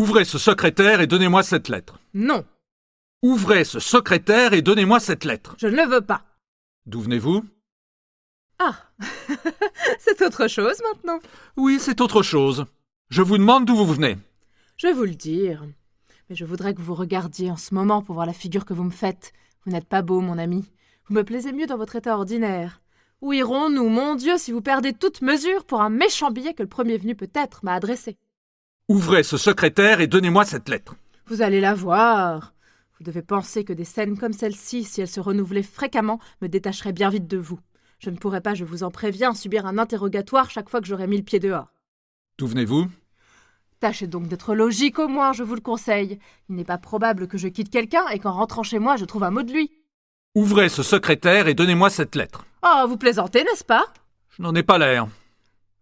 Ouvrez ce secrétaire et donnez-moi cette lettre. Non, Ouvrez ce secrétaire et donnez-moi cette lettre. je ne le veux pas. D'où venez-vous? Ah, c'est autre chose maintenant. Oui, c'est autre chose. Je vous demande d'où vous venez. Je vais vous le dire. Mais je voudrais que vous regardiez en ce moment pour voir la figure que vous me faites. Vous n'êtes pas beau, mon ami. Vous me plaisez mieux dans votre état ordinaire. Où irons-nous, mon Dieu, si vous perdez toute mesure pour un méchant billet que le premier venu peut-être m'a adressé? Ouvrez ce secrétaire et donnez-moi cette lettre. Vous allez la voir. Vous devez penser que des scènes comme celle-ci, si elles se renouvelaient fréquemment, me détacheraient bien vite de vous. Je ne pourrais pas, je vous en préviens, subir un interrogatoire chaque fois que j'aurais mis le pied dehors. D'où venez-vous? Tâchez donc d'être logique au moins, je vous le conseille. Il n'est pas probable que je quitte quelqu'un et qu'en rentrant chez moi, je trouve un mot de lui. Ouvrez ce secrétaire et donnez-moi cette lettre. Oh, vous plaisantez, n'est-ce pas? Je n'en ai pas l'air.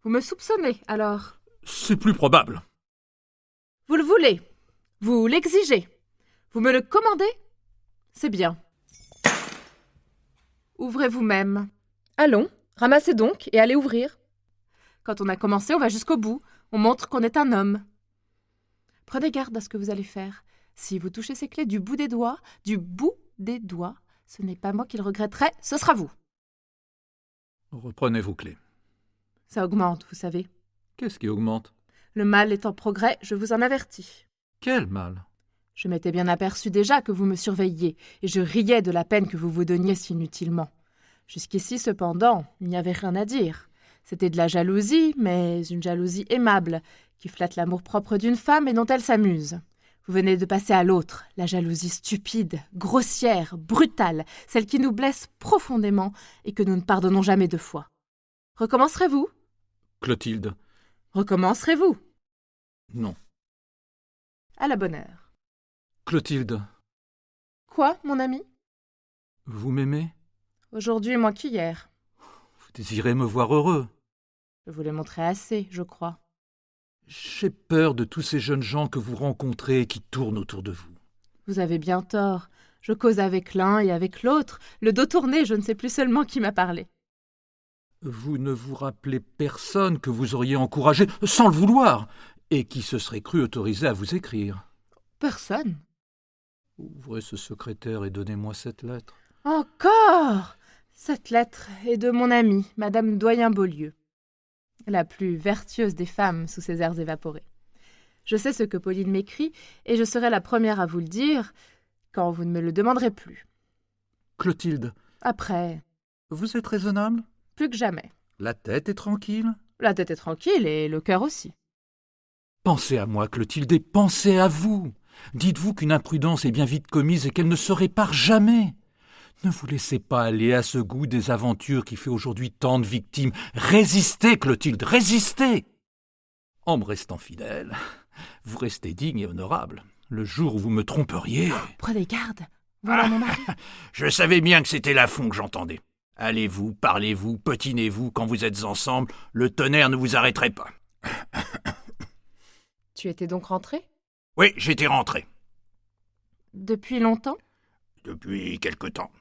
Vous me soupçonnez, alors? C'est plus probable. Vous le voulez. Vous l'exigez. Vous me le commandez? C'est bien. Ouvrez vous-même. Allons, ramassez donc et allez ouvrir. Quand on a commencé, on va jusqu'au bout. On montre qu'on est un homme. Prenez garde à ce que vous allez faire. Si vous touchez ces clés du bout des doigts, ce n'est pas moi qui le regretterai, ce sera vous. Reprenez vos clés. Ça augmente, vous savez. Qu'est-ce qui augmente? Le mal est en progrès, je vous en avertis. Quel mal? Je m'étais bien aperçu déjà que vous me surveilliez, et je riais de la peine que vous vous donniez si inutilement. Jusqu'ici, cependant, il n'y avait rien à dire. C'était de la jalousie, mais une jalousie aimable, qui flatte l'amour-propre d'une femme et dont elle s'amuse. Vous venez de passer à l'autre, la jalousie stupide, grossière, brutale, celle qui nous blesse profondément et que nous ne pardonnons jamais 2 fois. Recommencerez-vous? Clotilde. Recommencerez-vous? Non. À la bonne heure. Clotilde. Quoi, mon ami? Vous m'aimez? Aujourd'hui moins qu'hier. Vous désirez me voir heureux? Je vous l'ai montré assez, je crois. J'ai peur de tous ces jeunes gens que vous rencontrez et qui tournent autour de vous. Vous avez bien tort. Je cause avec l'un et avec l'autre. Le dos tourné, je ne sais plus seulement qui m'a parlé. Vous ne vous rappelez personne que vous auriez encouragé, sans le vouloir, et qui se serait cru autorisé à vous écrire. Personne. Ouvrez ce secrétaire et donnez-moi cette lettre. Encore! Cette lettre est de mon amie, Madame Doyen-Beaulieu, la plus vertueuse des femmes sous ses airs évaporés. Je sais ce que Pauline m'écrit, et je serai la première à vous le dire quand vous ne me le demanderez plus. Clotilde. Après, Vous êtes raisonnable? plus que jamais. La tête est tranquille? La tête est tranquille et le cœur aussi. Pensez à moi, Clotilde, et pensez à vous. Dites-vous qu'une imprudence est bien vite commise et qu'elle ne se répare jamais. Ne vous laissez pas aller à ce goût des aventures qui fait aujourd'hui tant de victimes. Résistez, Clotilde, résistez! En me restant fidèle, vous restez digne et honorable. Le jour où vous me tromperiez... Prenez garde, voilà mon mari. Je savais bien que c'était Lafont que j'entendais. Allez-vous, parlez-vous, potinez-vous, quand vous êtes ensemble, le tonnerre ne vous arrêterait pas. Tu étais donc rentré? Oui, j'étais rentré. Depuis longtemps? Depuis quelque temps.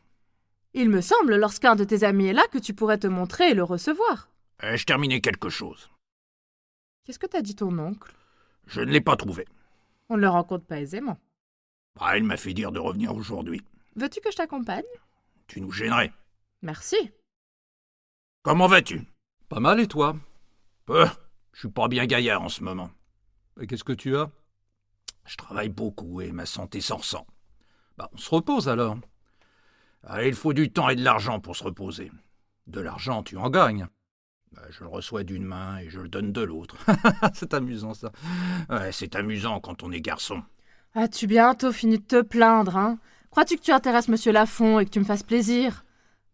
Il me semble, lorsqu'un de tes amis est là, que tu pourrais te montrer et le recevoir. Je terminais quelque chose. Qu'est-ce que t'a dit ton oncle? Je ne l'ai pas trouvé. On ne le rencontre pas aisément. Il m'a fait dire de revenir aujourd'hui. Veux-tu que je t'accompagne? Tu nous gênerais. Merci. Comment vas-tu? Pas mal, et toi? Je suis pas bien gaillard en ce moment. Et qu'est-ce que tu as? Je travaille beaucoup et ma santé s'en ressent. On se repose alors. Il faut du temps et de l'argent pour se reposer. De l'argent, tu en gagnes. Je le reçois d'une main et je le donne de l'autre. C'est amusant, ça. Ouais, c'est amusant quand on est garçon. As-tu bientôt fini de te plaindre, hein? Crois-tu que tu intéresses Monsieur Lafont et que tu me fasses plaisir?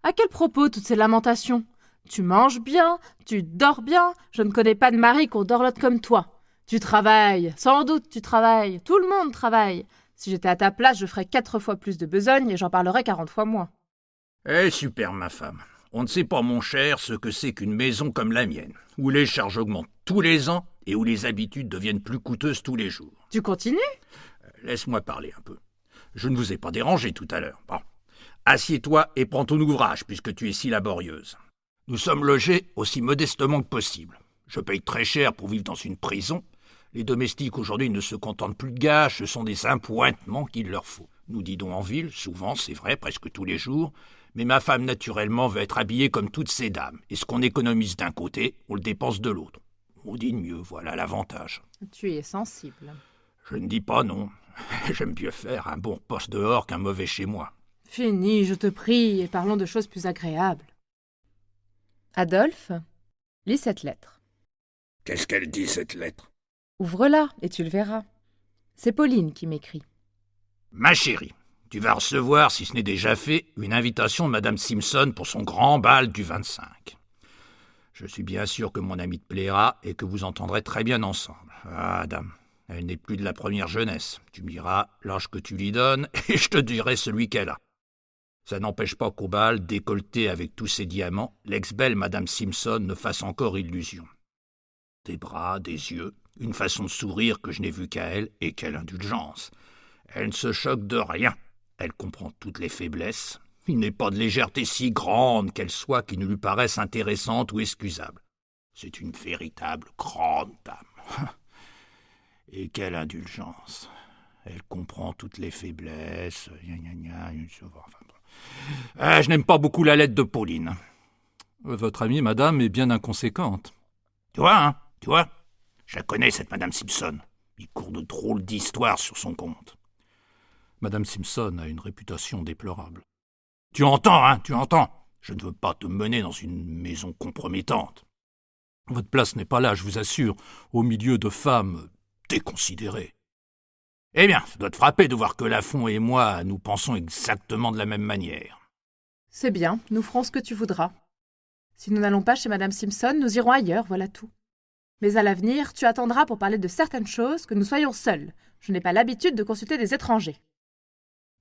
À quel propos toutes ces lamentations? Tu manges bien, tu dors bien, je ne connais pas de mari qu'on dorlote comme toi. Tu travailles, sans doute tu travailles, tout le monde travaille. Si j'étais à ta place, je ferais 4 fois plus de besogne et j'en parlerais 40 fois moins. Super, ma femme. On ne sait pas, mon cher, ce que c'est qu'une maison comme la mienne, où les charges augmentent tous les ans et où les habitudes deviennent plus coûteuses tous les jours. Tu continues? Laisse-moi parler un peu. Je ne vous ai pas dérangé tout à l'heure. Bon. Assieds-toi et prends ton ouvrage, puisque tu es si laborieuse. Nous sommes logés aussi modestement que possible. Je paye très cher pour vivre dans une prison, Les domestiques aujourd'hui ne se contentent plus de gages, ce sont des appointements qu'il leur faut. Nous dînons en ville, souvent, c'est vrai, presque tous les jours, mais ma femme, naturellement, veut être habillée comme toutes ces dames, et ce qu'on économise d'un côté, on le dépense de l'autre. On dîne mieux, voilà l'avantage. Tu es sensible. Je ne dis pas non. J'aime mieux faire un bon poste dehors qu'un mauvais chez moi. Fini, je te prie, et parlons de choses plus agréables. Adolphe, lis cette lettre. Qu'est-ce qu'elle dit, cette lettre? Ouvre-la, et tu le verras. C'est Pauline qui m'écrit. Ma chérie, tu vas recevoir, si ce n'est déjà fait, une invitation de Madame Simpson pour son grand bal du 25. Je suis bien sûr que mon amie te plaira et que vous entendrez très bien ensemble. Ah, dame, elle n'est plus de la première jeunesse. Tu me diras l'âge que tu lui donnes et je te dirai celui qu'elle a. Ça n'empêche pas qu'au bal, décolleté avec tous ses diamants, l'ex-belle Madame Simpson ne fasse encore illusion. Des bras, des yeux, une façon de sourire que je n'ai vue qu'à elle, et quelle indulgence. Elle ne se choque de rien. Elle comprend toutes les faiblesses. Il n'est pas de légèreté si grande qu'elle soit qui ne lui paraisse intéressante ou excusable. C'est une véritable grande dame. Et quelle indulgence. Elle comprend toutes les faiblesses. Je n'aime pas beaucoup la lettre de Pauline. Votre amie, madame, est bien inconséquente. Tu vois, je la connais, cette Madame Simpson. Il court de drôles d'histoires sur son compte. Madame Simpson a une réputation déplorable. Tu entends. Je ne veux pas te mener dans une maison compromettante. Votre place n'est pas là, je vous assure, au milieu de femmes déconsidérées. Eh bien, ça doit te frapper de voir que Lafont et moi, nous pensons exactement de la même manière. C'est bien, nous ferons ce que tu voudras. Si nous n'allons pas chez Madame Simpson, nous irons ailleurs, voilà tout. Mais à l'avenir, tu attendras pour parler de certaines choses que nous soyons seuls. Je n'ai pas l'habitude de consulter des étrangers.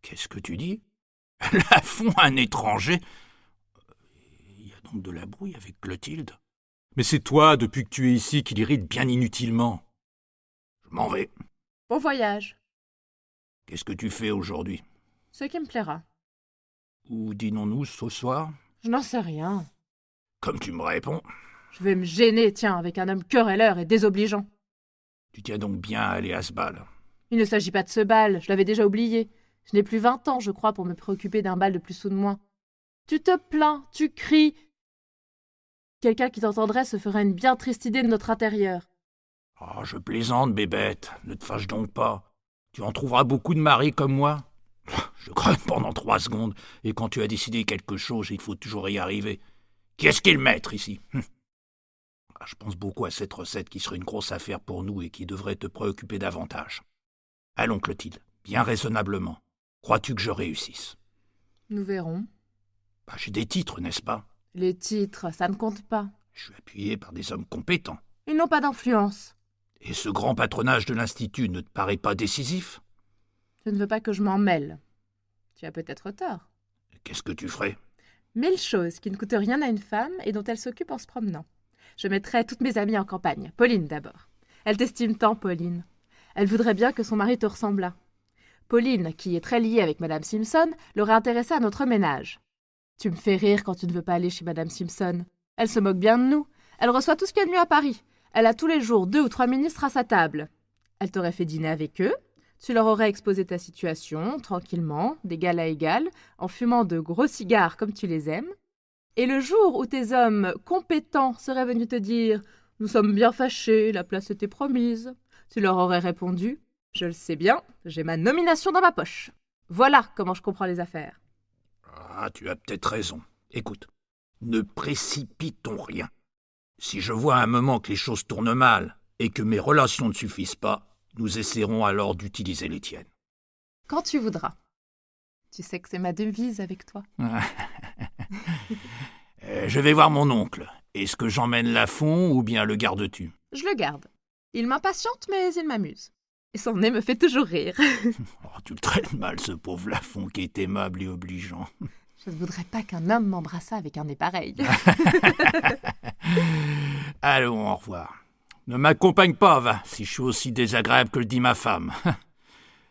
Qu'est-ce que tu dis? Lafont, un étranger? Il y a donc de la brouille avec Clotilde? Mais c'est toi, depuis que tu es ici, qui l'irrite bien inutilement. Je m'en vais. Bon voyage. Qu'est-ce que tu fais aujourd'hui? Ce qui me plaira. Où dînons-nous ce soir? Je n'en sais rien. Comme tu me réponds. Je vais me gêner, tiens, avec un homme querelleur et désobligeant. Tu tiens donc bien à aller à ce bal? Il ne s'agit pas de ce bal, je l'avais déjà oublié. Je n'ai plus 20 ans, je crois, pour me préoccuper d'un bal de plus ou de moins. Tu te plains, tu cries. Quelqu'un qui t'entendrait se ferait une bien triste idée de notre intérieur. Oh, je plaisante, bébête, ne te fâche donc pas. Tu en trouveras beaucoup de maris comme moi. Je grogne pendant 3 secondes, et quand tu as décidé quelque chose, il faut toujours y arriver. Qui est-ce qui est le maître ici? Je pense beaucoup à cette recette qui serait une grosse affaire pour nous et qui devrait te préoccuper davantage. Allons, Clotilde, bien raisonnablement. Crois-tu que je réussisse? Nous verrons. J'ai des titres, n'est-ce pas? Les titres, ça ne compte pas. Je suis appuyé par des hommes compétents. Ils n'ont pas d'influence. Et ce grand patronage de l'Institut ne te paraît pas décisif? Je ne veux pas que je m'en mêle. Tu as peut-être tort. Qu'est-ce que tu ferais? 1000 choses qui ne coûtent rien à une femme et dont elle s'occupe en se promenant. Je mettrais toutes mes amies en campagne. Pauline d'abord. Elle t'estime tant, Pauline. Elle voudrait bien que son mari te ressemblât. Pauline, qui est très liée avec Madame Simpson, l'aurait intéressée à notre ménage. Tu me fais rire quand tu ne veux pas aller chez Madame Simpson. Elle se moque bien de nous. Elle reçoit tout ce qu'il y a de mieux à Paris. Elle a tous les jours 2 ou 3 ministres à sa table. Elle t'aurait fait dîner avec eux. Tu leur aurais exposé ta situation, tranquillement, d'égal à égal, en fumant de gros cigares comme tu les aimes. Et le jour où tes hommes compétents seraient venus te dire « Nous sommes bien fâchés, la place était promise », tu leur aurais répondu « Je le sais bien, j'ai ma nomination dans ma poche. Voilà comment je comprends les affaires. » Ah, tu as peut-être raison. Écoute, ne précipitons rien. Si je vois à un moment que les choses tournent mal et que mes relations ne suffisent pas, nous essaierons alors d'utiliser les tiennes. Quand tu voudras. Tu sais que c'est ma devise avec toi. Je vais voir mon oncle. Est-ce que j'emmène Lafont ou bien le gardes-tu? Je le garde. Il m'impatiente, mais il m'amuse. Et son nez me fait toujours rire. Tu le traites mal, ce pauvre Lafont qui est aimable et obligeant. Je ne voudrais pas qu'un homme m'embrassât avec un nez pareil. Allons, au revoir. Ne m'accompagne pas, va, si je suis aussi désagréable que le dit ma femme.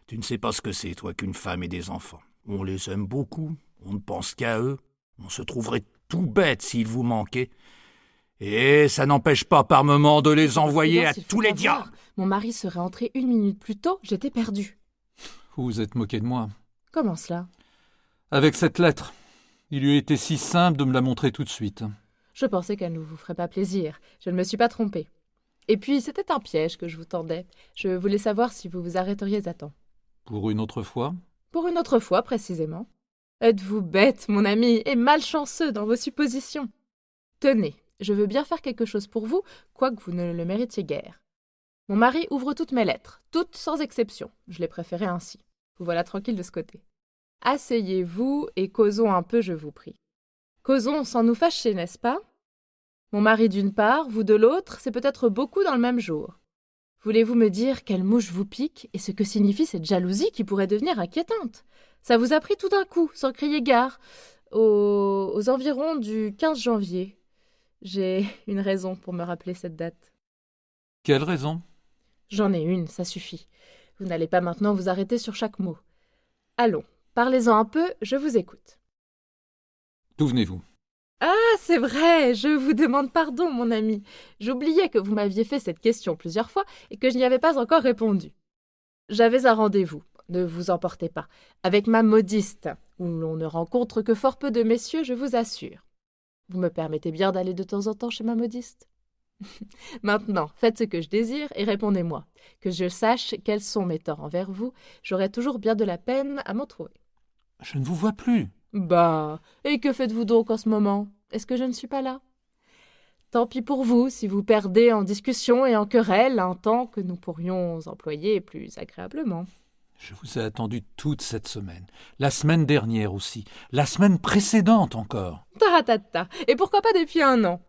Tu ne sais pas ce que c'est, toi, qu'une femme et des enfants. On les aime beaucoup, on ne pense qu'à eux, on se trouverait tout bête s'ils vous manquaient. Et ça n'empêche pas par moment de les envoyer à S'il faut tous les savoir, diables. Mon mari serait entré 1 minute plus tôt, j'étais perdue. Vous vous êtes moqué de moi. Comment cela? Avec cette lettre, il lui a été si simple de me la montrer tout de suite. Je pensais qu'elle ne vous ferait pas plaisir. Je ne me suis pas trompée. Et puis, c'était un piège que je vous tendais. Je voulais savoir si vous vous arrêteriez à temps. Pour une autre fois? Pour une autre fois, précisément. Êtes-vous bête, mon ami, et malchanceux dans vos suppositions? Tenez, je veux bien faire quelque chose pour vous, quoique vous ne le méritiez guère. Mon mari ouvre toutes mes lettres, toutes sans exception. Je les préférais ainsi. Vous voilà tranquille de ce côté. Asseyez-vous et causons un peu, je vous prie. Causons sans nous fâcher, n'est-ce pas? Mon mari d'une part, vous de l'autre, c'est peut-être beaucoup dans le même jour. Voulez-vous me dire quelle mouche vous pique et ce que signifie cette jalousie qui pourrait devenir inquiétante? Ça vous a pris tout d'un coup, sans crier gare, aux environs du 15 janvier. J'ai une raison pour me rappeler cette date. Quelle raison? J'en ai une, ça suffit. Vous n'allez pas maintenant vous arrêter sur chaque mot. Allons, parlez-en un peu, je vous écoute. D'où venez-vous? Ah, c'est vrai, je vous demande pardon, mon ami. J'oubliais que vous m'aviez fait cette question plusieurs fois et que je n'y avais pas encore répondu. J'avais un rendez-vous, ne vous emportez pas, avec ma modiste, où l'on ne rencontre que fort peu de messieurs, je vous assure. Vous me permettez bien d'aller de temps en temps chez ma modiste? Maintenant, faites ce que je désire et répondez-moi. Que je sache quels sont mes torts envers vous, j'aurai toujours bien de la peine à m'en trouver. Je ne vous vois plus. Bah, et que faites-vous donc en ce moment? Est-ce que je ne suis pas là? Tant pis pour vous si vous perdez en discussion et en querelle un temps que nous pourrions employer plus agréablement. Je vous ai attendu toute cette semaine, la semaine dernière aussi, la semaine précédente encore. Taratata, et pourquoi pas depuis 1 an?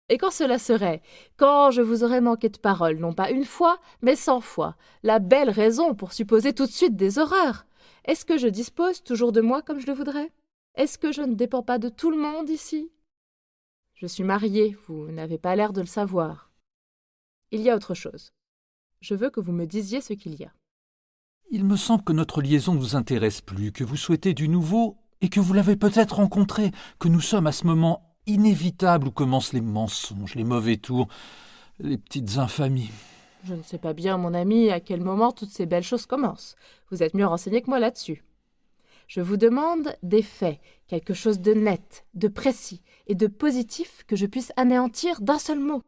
Et quand cela serait, quand je vous aurais manqué de parole, non pas 1 fois, mais 100 fois, la belle raison pour supposer tout de suite des horreurs. Est-ce que je dispose toujours de moi comme je le voudrais? Est-ce que je ne dépends pas de tout le monde ici? Je suis mariée, vous n'avez pas l'air de le savoir. Il y a autre chose. Je veux que vous me disiez ce qu'il y a. Il me semble que notre liaison ne vous intéresse plus, que vous souhaitez du nouveau et que vous l'avez peut-être rencontré, que nous sommes à ce moment inévitable où commencent les mensonges, les mauvais tours, les petites infamies. Je ne sais pas bien, mon ami, à quel moment toutes ces belles choses commencent. Vous êtes mieux renseigné que moi là-dessus. Je vous demande des faits, quelque chose de net, de précis et de positif que je puisse anéantir d'un seul mot.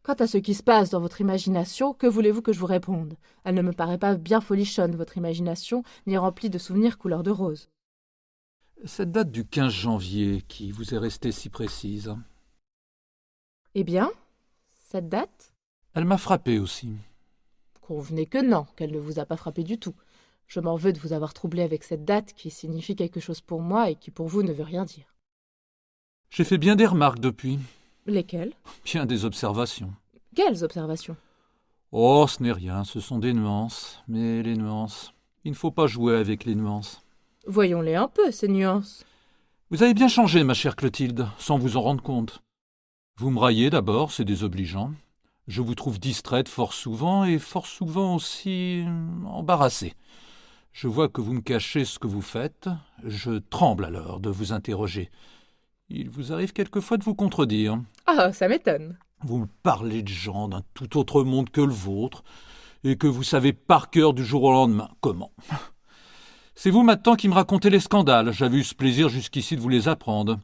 Quant à ce qui se passe dans votre imagination, que voulez-vous que je vous réponde? Elle ne me paraît pas bien folichonne, votre imagination, ni remplie de souvenirs couleur de rose. Cette date du 15 janvier qui vous est restée si précise. Eh bien, cette date? Elle m'a frappé aussi. Convenez que non, qu'elle ne vous a pas frappé du tout. Je m'en veux de vous avoir troublé avec cette date qui signifie quelque chose pour moi et qui pour vous ne veut rien dire. J'ai fait bien des remarques depuis. Lesquelles? Bien des observations. Quelles observations? Oh, ce n'est rien, ce sont des nuances. Mais les nuances, il ne faut pas jouer avec les nuances. Voyons-les un peu, ces nuances. Vous avez bien changé, ma chère Clotilde, sans vous en rendre compte. Vous me raillez d'abord, c'est désobligeant. Je vous trouve distraite fort souvent et fort souvent aussi embarrassée. Je vois que vous me cachez ce que vous faites. Je tremble alors de vous interroger. Il vous arrive quelquefois de vous contredire. Ah, ça m'étonne. Vous me parlez de gens d'un tout autre monde que le vôtre, et que vous savez par cœur du jour au lendemain. Comment? C'est vous maintenant qui me racontez les scandales. J'avais eu ce plaisir jusqu'ici de vous les apprendre.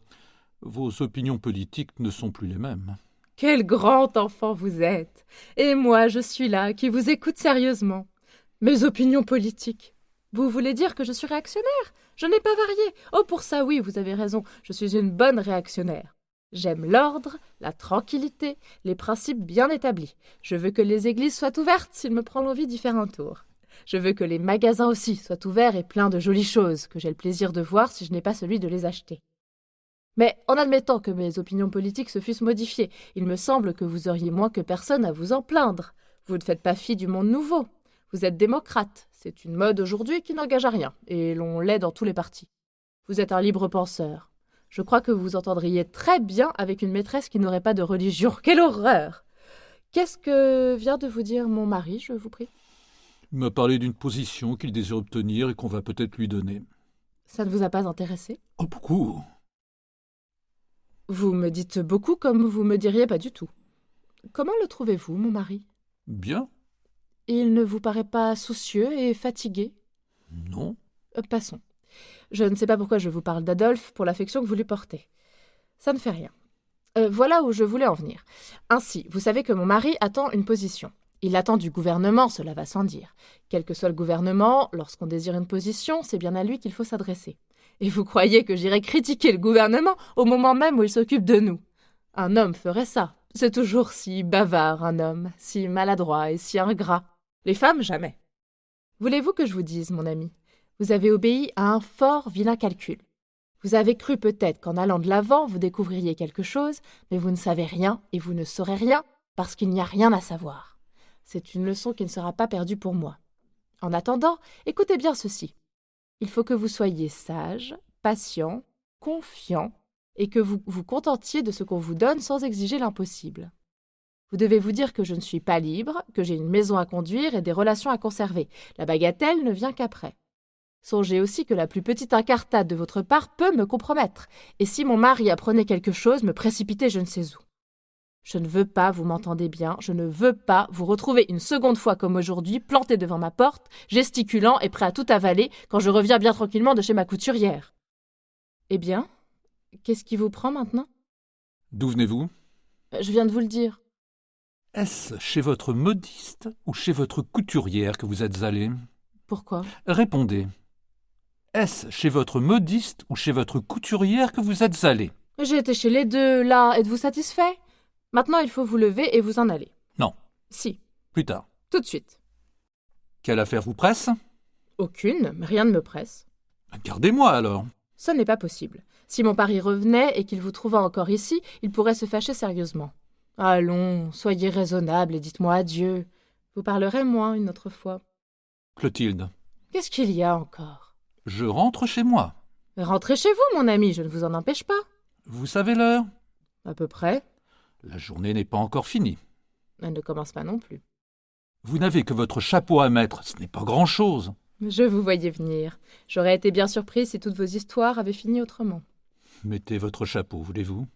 Vos opinions politiques ne sont plus les mêmes. Quel grand enfant vous êtes! Et moi, je suis là, qui vous écoute sérieusement. Mes opinions politiques. Vous voulez dire que je suis réactionnaire? Je n'ai pas varié. Oh, pour ça, oui, vous avez raison. Je suis une bonne réactionnaire. J'aime l'ordre, la tranquillité, les principes bien établis. Je veux que les églises soient ouvertes s'il me prend l'envie d'y faire un tour. Je veux que les magasins aussi soient ouverts et pleins de jolies choses, que j'ai le plaisir de voir si je n'ai pas celui de les acheter. Mais en admettant que mes opinions politiques se fussent modifiées, il me semble que vous auriez moins que personne à vous en plaindre. Vous ne faites pas fi du monde nouveau. Vous êtes démocrate. C'est une mode aujourd'hui qui n'engage à rien, et l'on l'est dans tous les partis. Vous êtes un libre penseur. Je crois que vous vous entendriez très bien avec une maîtresse qui n'aurait pas de religion. Quelle horreur! Qu'est-ce que vient de vous dire mon mari, je vous prie? Il m'a parlé d'une position qu'il désire obtenir et qu'on va peut-être lui donner. Ça ne vous a pas intéressé? Oh, beaucoup. Vous me dites beaucoup comme vous me diriez pas du tout. Comment le trouvez-vous, mon mari? Bien. Il ne vous paraît pas soucieux et fatigué? Non. Passons. Je ne sais pas pourquoi je vous parle d'Adolphe pour l'affection que vous lui portez. Ça ne fait rien. Voilà où je voulais en venir. Ainsi, vous savez que mon mari attend une position. Il attend du gouvernement, cela va sans dire. Quel que soit le gouvernement, lorsqu'on désire une position, c'est bien à lui qu'il faut s'adresser. Et vous croyez que j'irai critiquer le gouvernement au moment même où il s'occupe de nous? Un homme ferait ça. C'est toujours si bavard, un homme, si maladroit et si ingrat. Les femmes, jamais. Voulez-vous que je vous dise, mon ami? Vous avez obéi à un fort vilain calcul. Vous avez cru peut-être qu'en allant de l'avant, vous découvririez quelque chose, mais vous ne savez rien et vous ne saurez rien parce qu'il n'y a rien à savoir. C'est une leçon qui ne sera pas perdue pour moi. En attendant, écoutez bien ceci. Il faut que vous soyez sage, patient, confiant et que vous vous contentiez de ce qu'on vous donne sans exiger l'impossible. Vous devez vous dire que je ne suis pas libre, que j'ai une maison à conduire et des relations à conserver. La bagatelle ne vient qu'après. Songez aussi que la plus petite incartade de votre part peut me compromettre, et si mon mari apprenait quelque chose, me précipiter je ne sais où. Je ne veux pas, vous m'entendez bien, je ne veux pas vous retrouver une seconde fois comme aujourd'hui, planté devant ma porte, gesticulant et prêt à tout avaler quand je reviens bien tranquillement de chez ma couturière. Eh bien, qu'est-ce qui vous prend maintenant? D'où venez-vous? Je viens de vous le dire. Est-ce chez votre modiste ou chez votre couturière que vous êtes allé? Pourquoi? Répondez. Est-ce chez votre modiste ou chez votre couturière que vous êtes allé? J'ai été chez les deux, là. Êtes-vous satisfait? Maintenant, il faut vous lever et vous en aller. Non. Si. Plus tard. Tout de suite. Quelle affaire vous presse? Aucune, mais rien ne me presse. Gardez-moi alors. Ce n'est pas possible. Si mon pari revenait et qu'il vous trouva encore ici, il pourrait se fâcher sérieusement. Allons, soyez raisonnable et dites-moi adieu. Vous parlerez moins une autre fois. Clotilde. Qu'est-ce qu'il y a encore? Je rentre chez moi. Rentrez chez vous, mon ami, je ne vous en empêche pas. Vous savez l'heure? À peu près. La journée n'est pas encore finie. Elle ne commence pas non plus. Vous n'avez que votre chapeau à mettre, ce n'est pas grand-chose. Je vous voyais venir. J'aurais été bien surprise si toutes vos histoires avaient fini autrement. Mettez votre chapeau, voulez-vous?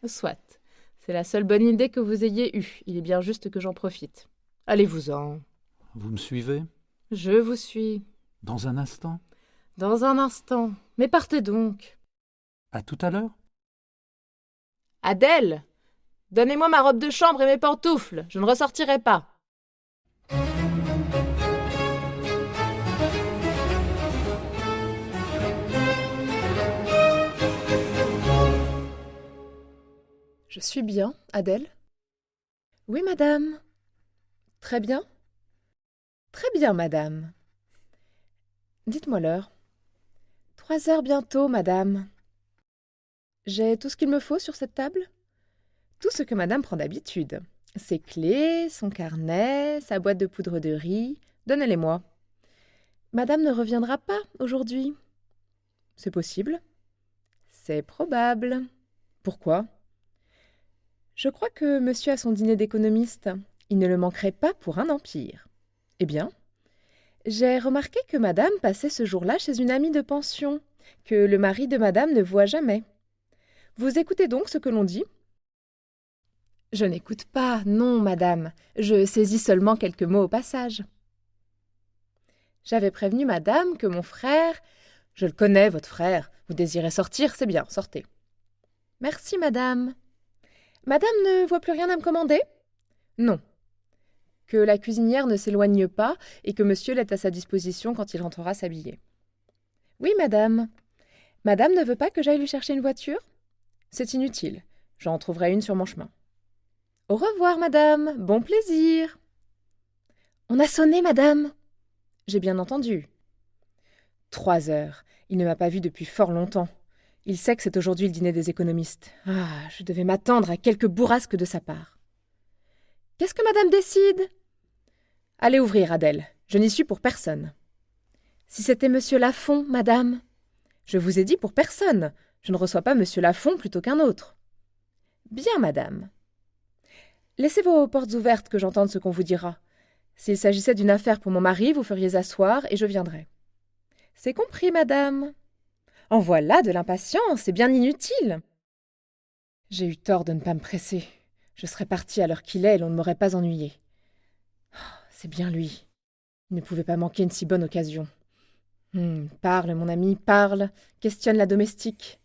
Soit. C'est la seule bonne idée que vous ayez eue. Il est bien juste que j'en profite. Allez-vous-en. Vous me suivez? Je vous suis. Dans un instant? Dans un instant. Mais partez donc. À tout à l'heure? Adèle! Donnez-moi ma robe de chambre et mes pantoufles. Je ne ressortirai pas. Je suis bien, Adèle? Oui, madame. Très bien. Très bien, madame. Dites-moi l'heure. 3 heures bientôt, madame. J'ai tout ce qu'il me faut sur cette table? Tout ce que madame prend d'habitude. Ses clés, son carnet, sa boîte de poudre de riz. Donnez-les-moi. Madame ne reviendra pas aujourd'hui. C'est possible. C'est probable. Pourquoi? Je crois que monsieur a son dîner d'économiste. Il ne le manquerait pas pour un empire. Eh bien, j'ai remarqué que madame passait ce jour-là chez une amie de pension, que le mari de madame ne voit jamais. Vous écoutez donc ce que l'on dit? Je n'écoute pas, non, madame. Je saisis seulement quelques mots au passage. J'avais prévenu madame que mon frère... Je le connais, votre frère. Vous désirez sortir, c'est bien, sortez. Merci, madame. Madame ne voit plus rien à me commander? Non. Que la cuisinière ne s'éloigne pas et que monsieur l'est à sa disposition quand il rentrera s'habiller. Oui, madame. Madame ne veut pas que j'aille lui chercher une voiture? C'est inutile. J'en trouverai une sur mon chemin. Au revoir, madame. Bon plaisir. On a sonné, madame. J'ai bien entendu. 3 heures. Il ne m'a pas vue depuis fort longtemps. Il sait que c'est aujourd'hui le dîner des économistes. Ah, je devais m'attendre à quelques bourrasques de sa part. Qu'est-ce que madame décide? Allez ouvrir, Adèle. Je n'y suis pour personne. Si c'était monsieur Lafond, madame. Je vous ai dit pour personne. Je ne reçois pas monsieur Lafond plutôt qu'un autre. Bien, madame. Laissez vos portes ouvertes que j'entende ce qu'on vous dira. S'il s'agissait d'une affaire pour mon mari, vous feriez asseoir et je viendrai. C'est compris, madame. En voilà de l'impatience, c'est bien inutile. J'ai eu tort de ne pas me presser. Je serais partie à l'heure qu'il est et l'on ne m'aurait pas ennuyé. C'est bien lui. Il ne pouvait pas manquer une si bonne occasion. Parle, mon ami, parle. Questionne la domestique.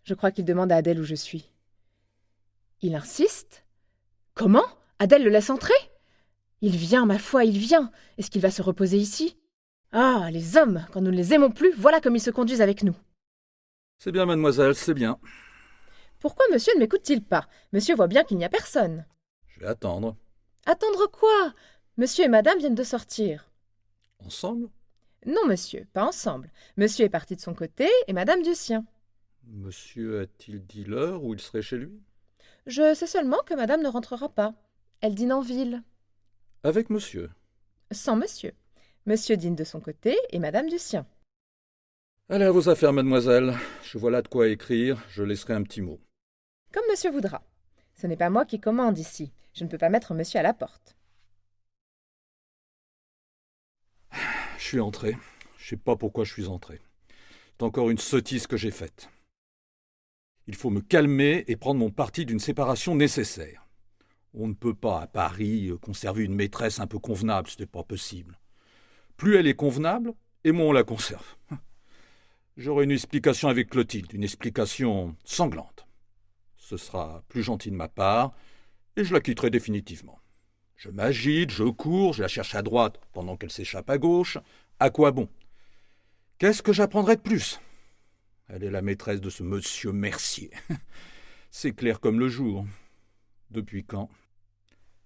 Je crois qu'il demande à Adèle où je suis. Il insiste ? Comment ? Adèle le laisse entrer ? Il vient, ma foi, il vient. Est-ce qu'il va se reposer ici ? Ah, les hommes, quand nous ne les aimons plus, voilà comme ils se conduisent avec nous. C'est bien, mademoiselle, c'est bien. Pourquoi monsieur ne m'écoute-t-il pas ? Monsieur voit bien qu'il n'y a personne. Je vais attendre. Attendre quoi ? Monsieur et madame viennent de sortir. Ensemble ? Non, monsieur, pas ensemble. Monsieur est parti de son côté et madame du sien. Monsieur a-t-il dit l'heure où il serait chez lui ? Je sais seulement que madame ne rentrera pas. Elle dîne en ville. Avec monsieur ? Sans monsieur. Monsieur dîne de son côté et madame du sien. Allez à vos affaires, mademoiselle. Je vois là de quoi écrire, je laisserai un petit mot. Comme monsieur voudra. Ce n'est pas moi qui commande ici. Je ne peux pas mettre monsieur à la porte. Je suis entré. Je sais pas pourquoi je suis entré. C'est encore une sottise que j'ai faite. Il faut me calmer et prendre mon parti d'une séparation nécessaire. On ne peut pas, à Paris, conserver une maîtresse un peu convenable, ce n'est pas possible. Plus elle est convenable, et moins on la conserve. J'aurai une explication avec Clotilde, une explication sanglante. Ce sera plus gentil de ma part, et je la quitterai définitivement. Je m'agite, je cours, je la cherche à droite pendant qu'elle s'échappe à gauche. À quoi bon ? Qu'est-ce que j'apprendrai de plus ? Elle est la maîtresse de ce monsieur Mercier. C'est clair comme le jour. Depuis quand ?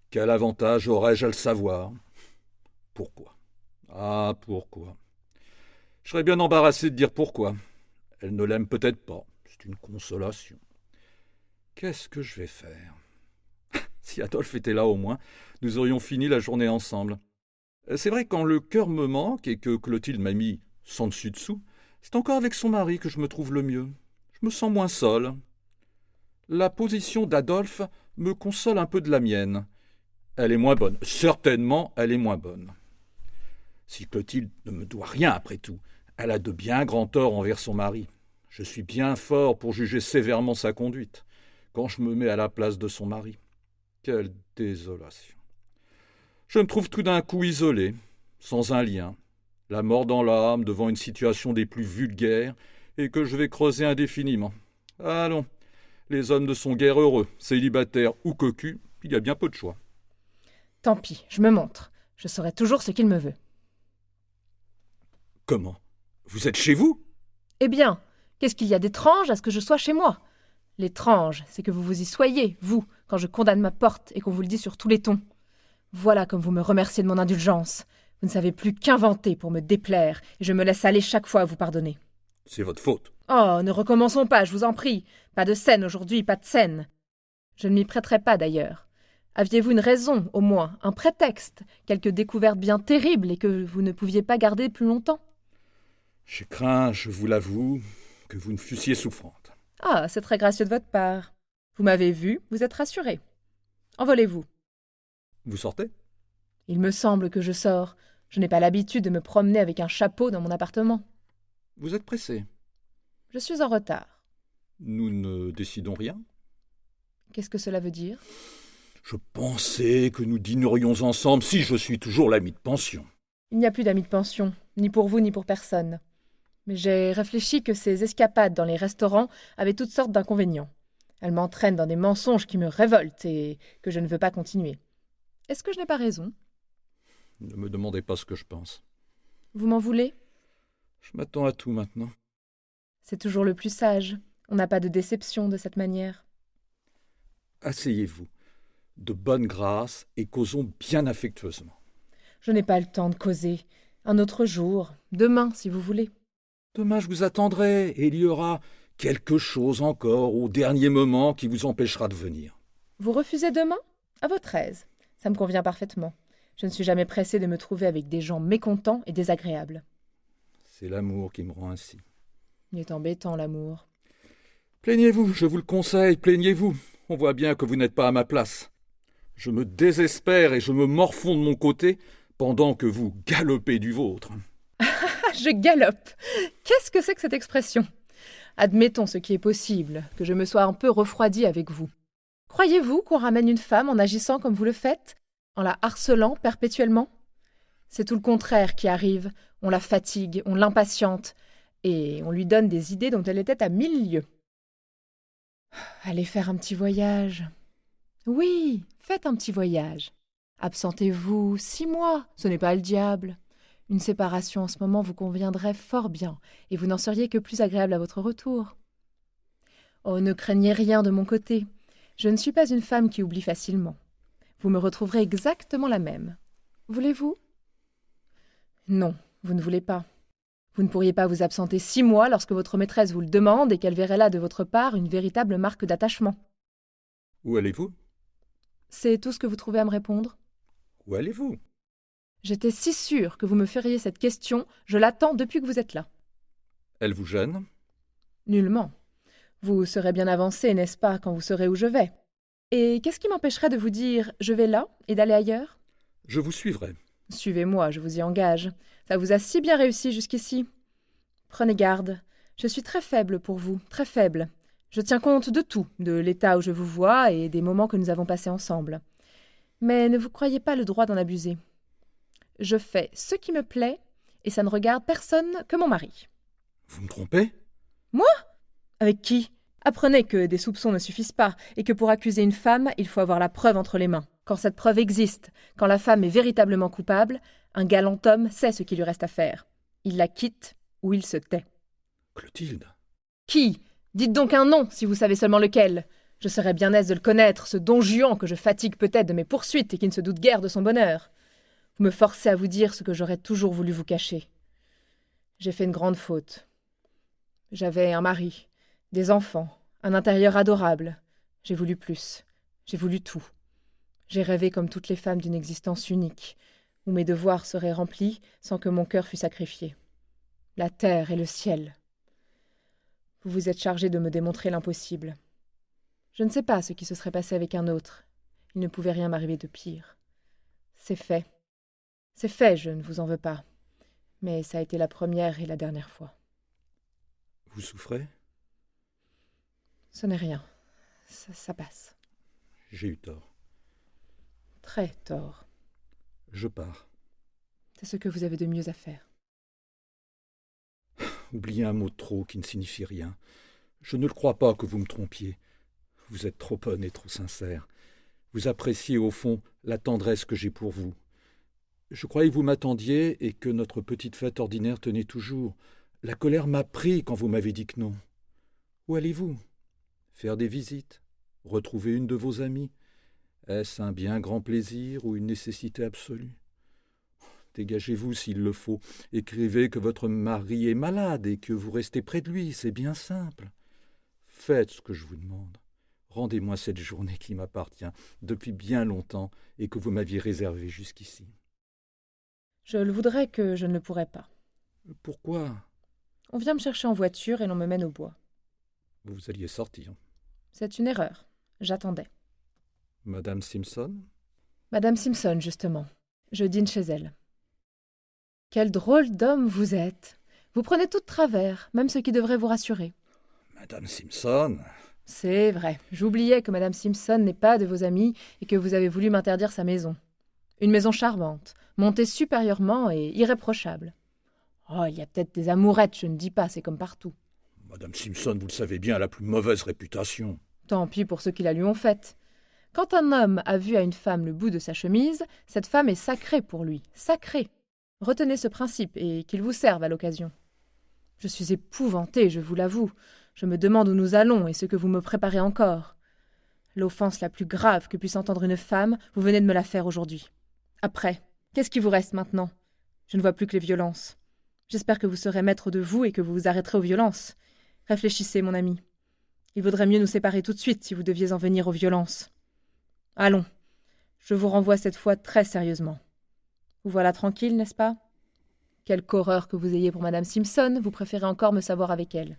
Quel avantage aurais-je à le savoir ? Pourquoi ? Ah, pourquoi ? Je serais bien embarrassé de dire pourquoi. Elle ne l'aime peut-être pas. C'est une consolation. Qu'est-ce que je vais faire ? Si Adolphe était là au moins, nous aurions fini la journée ensemble. C'est vrai, quand le cœur me manque et que Clotilde m'a mis sans dessus-dessous, c'est encore avec son mari que je me trouve le mieux. Je me sens moins seul. La position d'Adolphe me console un peu de la mienne. Elle est moins bonne. Certainement, elle est moins bonne. Si Clotilde ne me doit rien après tout, elle a de bien grands torts envers son mari. Je suis bien fort pour juger sévèrement sa conduite, quand je me mets à la place de son mari. Quelle désolation. Je me trouve tout d'un coup isolé, sans un lien, la mort dans l'âme devant une situation des plus vulgaires et que je vais creuser indéfiniment. Allons, les hommes ne sont guère heureux, célibataires ou cocus, il y a bien peu de choix. Tant pis, je me montre. Je saurai toujours ce qu'il me veut. Comment ? Vous êtes chez vous ? Eh bien, qu'est-ce qu'il y a d'étrange à ce que je sois chez moi ? L'étrange, c'est que vous vous y soyez, vous, quand je condamne ma porte et qu'on vous le dit sur tous les tons. Voilà comme vous me remerciez de mon indulgence. Vous ne savez plus qu'inventer pour me déplaire, et je me laisse aller chaque fois à vous pardonner. C'est votre faute. Oh, ne recommençons pas, je vous en prie. Pas de scène aujourd'hui, pas de scène. Je ne m'y prêterai pas d'ailleurs. Aviez-vous une raison, au moins, un prétexte, quelque découverte bien terrible et que vous ne pouviez pas garder plus longtemps ? J'ai craint, je vous l'avoue, que vous ne fussiez souffrante. Ah, c'est très gracieux de votre part. Vous m'avez vu, vous êtes rassuré. Envolez-vous. Vous sortez ? Il me semble que je sors. Je n'ai pas l'habitude de me promener avec un chapeau dans mon appartement. Vous êtes pressé. Je suis en retard. Nous ne décidons rien ? Qu'est-ce que cela veut dire ? Je pensais que nous dînerions ensemble si je suis toujours l'ami de pension. Il n'y a plus d'amis de pension, ni pour vous ni pour personne. Mais j'ai réfléchi que ces escapades dans les restaurants avaient toutes sortes d'inconvénients. Elles m'entraînent dans des mensonges qui me révoltent et que je ne veux pas continuer. Est-ce que je n'ai pas raison ? Ne me demandez pas ce que je pense. Vous m'en voulez ? Je m'attends à tout maintenant. C'est toujours le plus sage. On n'a pas de déception de cette manière. Asseyez-vous, de bonne grâce, et causons bien affectueusement. Je n'ai pas le temps de causer. Un autre jour, demain si vous voulez. Demain je vous attendrai, et il y aura quelque chose encore au dernier moment qui vous empêchera de venir. Vous refusez demain ? À votre aise. Ça me convient parfaitement. Je ne suis jamais pressée de me trouver avec des gens mécontents et désagréables. C'est l'amour qui me rend ainsi. Il est embêtant, l'amour. Plaignez-vous, je vous le conseille, plaignez-vous. On voit bien que vous n'êtes pas à ma place. Je me désespère et je me morfonds de mon côté pendant que vous galopez du vôtre. Ah, je galope ! Qu'est-ce que c'est que cette expression ? Admettons ce qui est possible, que je me sois un peu refroidi avec vous. Croyez-vous qu'on ramène une femme en agissant comme vous le faites, en la harcelant perpétuellement? C'est tout le contraire qui arrive. On la fatigue, on l'impatiente, et on lui donne des idées dont elle était à 1000 lieues. Allez faire un petit voyage. Oui, faites un petit voyage. Absentez-vous 6 mois, ce n'est pas le diable. Une séparation en ce moment vous conviendrait fort bien, et vous n'en seriez que plus agréable à votre retour. Oh, ne craignez rien de mon côté. Je ne suis pas une femme qui oublie facilement. Vous me retrouverez exactement la même. Voulez-vous? Non, vous ne voulez pas. Vous ne pourriez pas vous absenter 6 mois lorsque votre maîtresse vous le demande et qu'elle verrait là de votre part une véritable marque d'attachement. Où allez-vous? C'est tout ce que vous trouvez à me répondre? Où allez-vous? J'étais si sûre que vous me feriez cette question, je l'attends depuis que vous êtes là. Elle vous gêne? Nullement. Vous serez bien avancé, n'est-ce pas, quand vous saurez où je vais? Et qu'est-ce qui m'empêcherait de vous dire « je vais là » et d'aller ailleurs? Je vous suivrai. Suivez-moi, je vous y engage. Ça vous a si bien réussi jusqu'ici. Prenez garde. Je suis très faible pour vous, très faible. Je tiens compte de tout, de l'état où je vous vois et des moments que nous avons passés ensemble. Mais ne vous croyez pas le droit d'en abuser. Je fais ce qui me plaît et ça ne regarde personne que mon mari. Vous me trompez? Moi? Avec qui? Apprenez que des soupçons ne suffisent pas et que pour accuser une femme, il faut avoir la preuve entre les mains. Quand cette preuve existe, quand la femme est véritablement coupable, un galant homme sait ce qu'il lui reste à faire. Il la quitte ou il se tait. Clotilde. Qui? Dites donc un nom, si vous savez seulement lequel. Je serais bien aise de le connaître, ce don Juan que je fatigue peut-être de mes poursuites et qui ne se doute guère de son bonheur. Vous me forcez à vous dire ce que j'aurais toujours voulu vous cacher. J'ai fait une grande faute. J'avais un mari, des enfants, un intérieur adorable. J'ai voulu plus. J'ai voulu tout. J'ai rêvé comme toutes les femmes d'une existence unique, où mes devoirs seraient remplis sans que mon cœur fût sacrifié. La terre et le ciel. Vous vous êtes chargé de me démontrer l'impossible. Je ne sais pas ce qui se serait passé avec un autre. Il ne pouvait rien m'arriver de pire. C'est fait. C'est fait, je ne vous en veux pas. Mais ça a été la première et la dernière fois. Vous souffrez? Ce n'est rien. Ça passe. J'ai eu tort. Très tort. Je pars. C'est ce que vous avez de mieux à faire. Oubliez un mot de trop qui ne signifie rien. Je ne le crois pas que vous me trompiez. Vous êtes trop bonne et trop sincère. Vous appréciez au fond la tendresse que j'ai pour vous. Je croyais que vous m'attendiez et que notre petite fête ordinaire tenait toujours. La colère m'a pris quand vous m'avez dit que non. Où allez-vous? Faire des visites? Retrouver une de vos amies? Est-ce un bien grand plaisir ou une nécessité absolue? Dégagez-vous s'il le faut. Écrivez que votre mari est malade et que vous restez près de lui, c'est bien simple. Faites ce que je vous demande. Rendez-moi cette journée qui m'appartient depuis bien longtemps et que vous m'aviez réservée jusqu'ici. Je le voudrais que je ne le pourrais pas. Pourquoi? On vient me chercher en voiture et l'on me mène au bois. Vous alliez sortir. C'est une erreur. J'attendais. Madame Simpson? Madame Simpson, justement. Je dîne chez elle. Quel drôle d'homme vous êtes. Vous prenez tout de travers, même ce qui devrait vous rassurer. Madame Simpson? C'est vrai. J'oubliais que Madame Simpson n'est pas de vos amies et que vous avez voulu m'interdire sa maison. Une maison charmante, montée supérieurement et irréprochable. Oh, il y a peut-être des amourettes, je ne dis pas, c'est comme partout. Madame Simpson, vous le savez bien, a la plus mauvaise réputation. Tant pis pour ceux qui la lui ont faite. Quand un homme a vu à une femme le bout de sa chemise, cette femme est sacrée pour lui, sacrée. Retenez ce principe et qu'il vous serve à l'occasion. Je suis épouvantée, je vous l'avoue. Je me demande où nous allons et ce que vous me préparez encore. L'offense la plus grave que puisse entendre une femme, vous venez de me la faire aujourd'hui. Après, qu'est-ce qui vous reste maintenant? Je ne vois plus que les violences. J'espère que vous serez maître de vous et que vous vous arrêterez aux violences. Réfléchissez, mon ami. Il vaudrait mieux nous séparer tout de suite si vous deviez en venir aux violences. Allons, je vous renvoie cette fois très sérieusement. Vous voilà tranquille, n'est-ce pas? Quelque horreur que vous ayez pour Madame Simpson, vous préférez encore me savoir avec elle.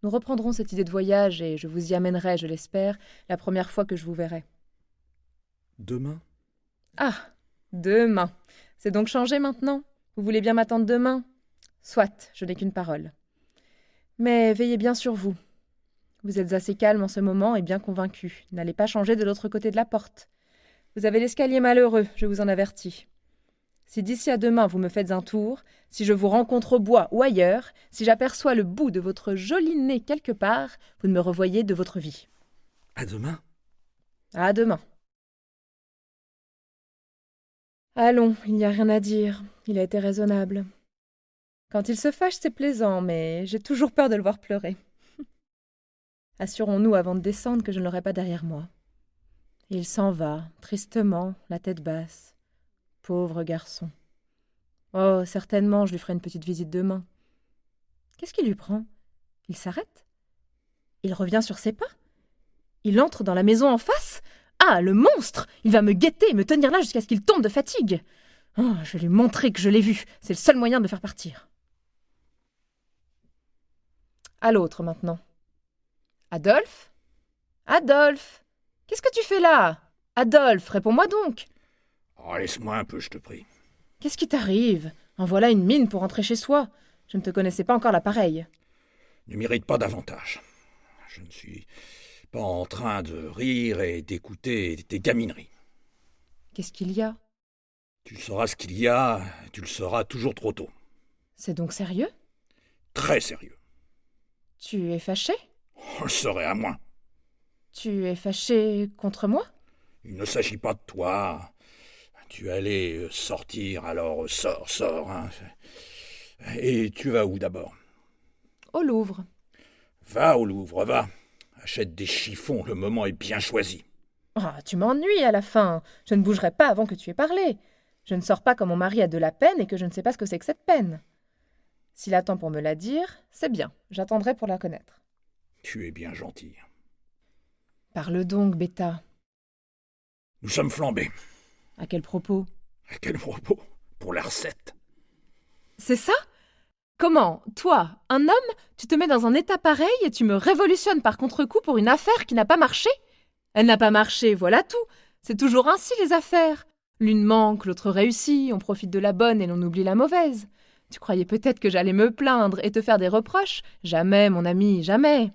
Nous reprendrons cette idée de voyage et je vous y amènerai, je l'espère, la première fois que je vous verrai. Demain? Ah, demain. C'est donc changé maintenant? Vous voulez bien m'attendre demain? Soit, je n'ai qu'une parole. Mais veillez bien sur vous. Vous êtes assez calme en ce moment et bien convaincu. N'allez pas changer de l'autre côté de la porte. Vous avez l'escalier malheureux, je vous en avertis. Si d'ici à demain vous me faites un tour, si je vous rencontre au bois ou ailleurs, si j'aperçois le bout de votre joli nez quelque part, vous ne me revoyez de votre vie. À demain. À demain. Allons, il n'y a rien à dire. Il a été raisonnable. Quand il se fâche, c'est plaisant, mais j'ai toujours peur de le voir pleurer. Assurons-nous avant de descendre que je ne l'aurai pas derrière moi. Il s'en va, tristement, la tête basse. Pauvre garçon. Oh, certainement, je lui ferai une petite visite demain. Qu'est-ce qui lui prend? Il s'arrête? Il revient sur ses pas? Il entre dans la maison en face? Ah, le monstre! Il va me guetter et me tenir là jusqu'à ce qu'il tombe de fatigue. Oh, je vais lui montrer que je l'ai vu. C'est le seul moyen de le faire partir. À l'autre, maintenant. Adolphe? Adolphe! Qu'est-ce que tu fais là? Adolphe, réponds-moi donc! Oh, laisse-moi un peu, je te prie. Qu'est-ce qui t'arrive? En voilà une mine pour rentrer chez soi. Je ne te connaissais pas encore la pareille. Ne m'irrite pas davantage. Je ne suis pas en train de rire et d'écouter tes gamineries. Qu'est-ce qu'il y a? Tu sauras ce qu'il y a, tu le sauras toujours trop tôt. C'est donc sérieux? Très sérieux. Tu es fâché? Je le serai à moins. Tu es fâché contre moi? Il ne s'agit pas de toi. Tu allais sortir, alors sors, hein. Et tu vas où d'abord? Au Louvre. Va au Louvre, va. Achète des chiffons, le moment est bien choisi. Ah, tu m'ennuies à la fin. Je ne bougerai pas avant que tu aies parlé. Je ne sors pas quand mon mari a de la peine et que je ne sais pas ce que c'est que cette peine. S'il attend pour me la dire, c'est bien. J'attendrai pour la connaître. Tu es bien gentil. Parle donc, Bêta. Nous sommes flambés. À quel propos? À quel propos? Pour la recette. C'est ça? Comment, toi, un homme, tu te mets dans un état pareil et tu me révolutionnes par contre-coup pour une affaire qui n'a pas marché? Elle n'a pas marché, voilà tout. C'est toujours ainsi, les affaires. L'une manque, l'autre réussit, on profite de la bonne et l'on oublie la mauvaise. Tu croyais peut-être que j'allais me plaindre et te faire des reproches? Jamais, mon ami, jamais.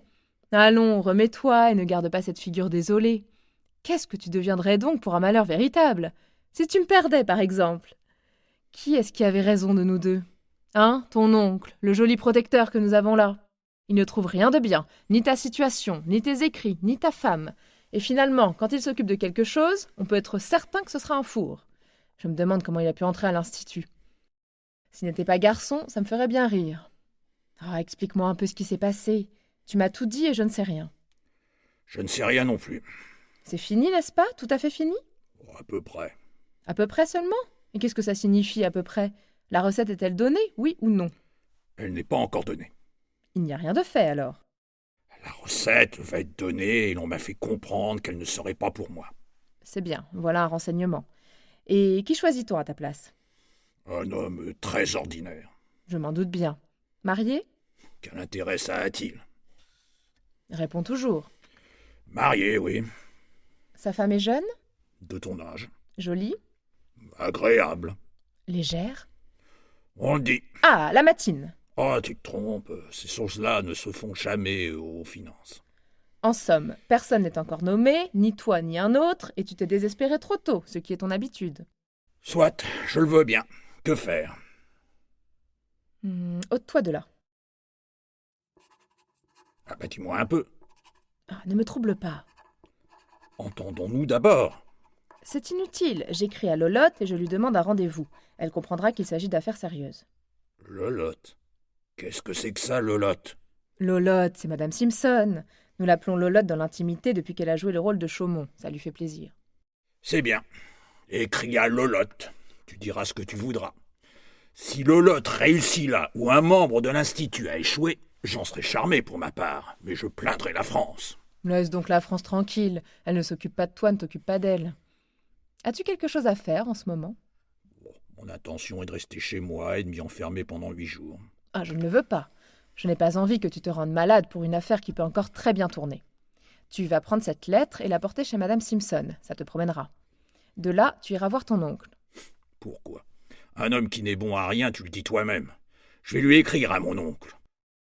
Allons, remets-toi et ne garde pas cette figure désolée. Qu'est-ce que tu deviendrais donc pour un malheur véritable? Si tu me perdais, par exemple. Qui est-ce qui avait raison de nous deux? Hein, ton oncle, le joli protecteur que nous avons là. Il ne trouve rien de bien, ni ta situation, ni tes écrits, ni ta femme. Et finalement, quand il s'occupe de quelque chose, on peut être certain que ce sera un four. Je me demande comment il a pu entrer à l'institut. S'il n'était pas garçon, ça me ferait bien rire. Ah, explique-moi un peu ce qui s'est passé. Tu m'as tout dit et je ne sais rien. Je ne sais rien non plus. C'est fini, n'est-ce pas? Tout à fait fini? À peu près. À peu près seulement? Et qu'est-ce que ça signifie, à peu près? La recette est-elle donnée, oui ou non? Elle n'est pas encore donnée. Il n'y a rien de fait, alors. La recette va être donnée et l'on m'a fait comprendre qu'elle ne serait pas pour moi. C'est bien, voilà un renseignement. Et qui choisit-on à ta place? Un homme très ordinaire. Je m'en doute bien. Marié? Quel intérêt ça a-t-il? Réponds toujours. Marié, oui. Sa femme est jeune? De ton âge. Jolie? Agréable. Légère? On le dit. Ah, la matine! Oh, tu te trompes. Ces choses-là ne se font jamais aux finances. En somme, personne n'est encore nommé, ni toi ni un autre, et tu t'es désespéré trop tôt, ce qui est ton habitude. Soit, je le veux bien. Que faire? Ôte-toi de là. Ah bah dis-moi un peu. Ah, ne me trouble pas. Entendons-nous d'abord. C'est inutile, j'écris à Lolotte et je lui demande un rendez-vous. Elle comprendra qu'il s'agit d'affaires sérieuses. Lolotte. Qu'est-ce que c'est que ça, Lolotte? Lolotte, c'est Madame Simpson. Nous l'appelons Lolotte dans l'intimité depuis qu'elle a joué le rôle de Chaumont. Ça lui fait plaisir. C'est bien. Écris à Lolotte. Tu diras ce que tu voudras. Si Lolotte réussit là où un membre de l'Institut a échoué, j'en serais charmé pour ma part, mais je plaindrai la France. Laisse donc la France tranquille. Elle ne s'occupe pas de toi, ne t'occupe pas d'elle. As-tu quelque chose à faire en ce moment? Mon intention est de rester chez moi et de m'y enfermer pendant 8 jours. Ah, je ne le veux pas. Je n'ai pas envie que tu te rendes malade pour une affaire qui peut encore très bien tourner. Tu vas prendre cette lettre et la porter chez Madame Simpson. Ça te promènera. De là, tu iras voir ton oncle. Pourquoi? Un homme qui n'est bon à rien, tu le dis toi-même. Je vais lui écrire à mon oncle.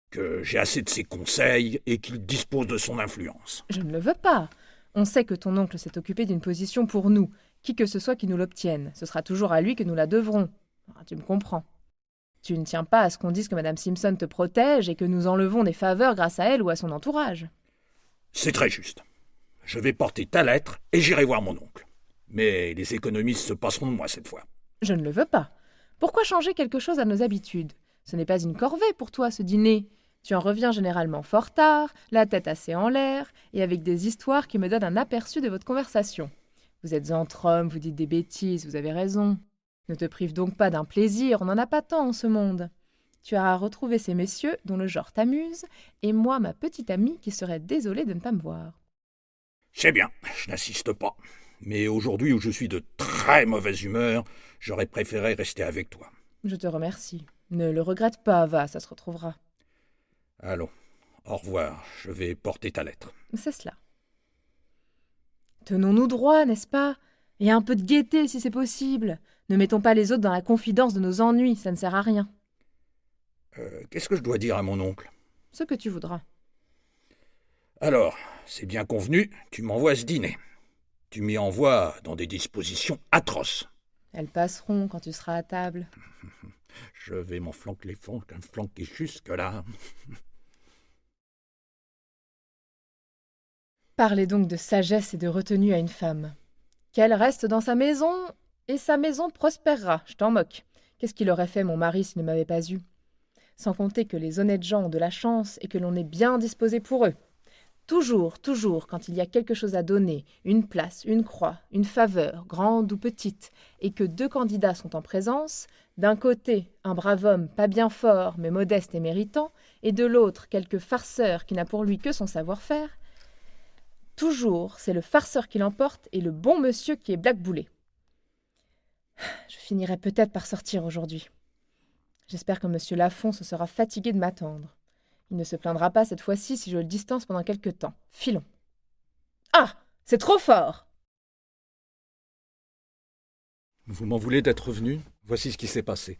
que j'ai assez de ses conseils et qu'il dispose de son influence. Je ne le veux pas. On sait que ton oncle s'est occupé d'une position pour nous. Qui que ce soit qui nous l'obtienne, ce sera toujours à lui que nous la devrons. Ah, tu me comprends. Tu ne tiens pas à ce qu'on dise que Madame Simpson te protège et que nous enlevons des faveurs grâce à elle ou à son entourage. C'est très juste. Je vais porter ta lettre et j'irai voir mon oncle. Mais les économistes se passeront de moi cette fois. Je ne le veux pas. Pourquoi changer quelque chose à nos habitudes? Ce n'est pas une corvée pour toi, ce dîner. Tu en reviens généralement fort tard, la tête assez en l'air, et avec des histoires qui me donnent un aperçu de votre conversation. Vous êtes entre hommes, vous dites des bêtises, vous avez raison. Ne te prive donc pas d'un plaisir, on n'en a pas tant en ce monde. Tu as retrouvé ces messieurs dont le genre t'amuse, et moi, ma petite amie, qui serait désolée de ne pas me voir. C'est bien, je n'insiste pas. Mais aujourd'hui où je suis de très mauvaise humeur, j'aurais préféré rester avec toi. Je te remercie. Ne le regrette pas, va, ça se retrouvera. Allons, au revoir, je vais porter ta lettre. C'est cela. Tenons-nous droit, n'est-ce pas? Et un peu de gaieté, si c'est possible. Ne mettons pas les autres dans la confidence de nos ennuis, ça ne sert à rien. Qu'est-ce que je dois dire à mon oncle? Ce que tu voudras. Alors, c'est bien convenu, tu m'envoies ce dîner. Tu m'y envoies dans des dispositions atroces. Elles passeront quand tu seras à table. Je vais m'enflanquer jusque-là. Parlez donc de sagesse et de retenue à une femme. Qu'elle reste dans sa maison, et sa maison prospérera, je t'en moque. Qu'est-ce qu'il aurait fait mon mari s'il ne m'avait pas eu? Sans compter que les honnêtes gens ont de la chance et que l'on est bien disposé pour eux. Toujours, toujours, quand il y a quelque chose à donner, une place, une croix, une faveur, grande ou petite, et que deux candidats sont en présence, d'un côté, un brave homme pas bien fort, mais modeste et méritant, et de l'autre, quelque farceur qui n'a pour lui que son savoir-faire, toujours, c'est le farceur qui l'emporte et le bon monsieur qui est blackboulé. Je finirai peut-être par sortir aujourd'hui. J'espère que monsieur Lafont se sera fatigué de m'attendre. Il ne se plaindra pas cette fois-ci si je le distance pendant quelque temps. Filons. Ah! C'est trop fort! Vous m'en voulez d'être venu? Voici ce qui s'est passé.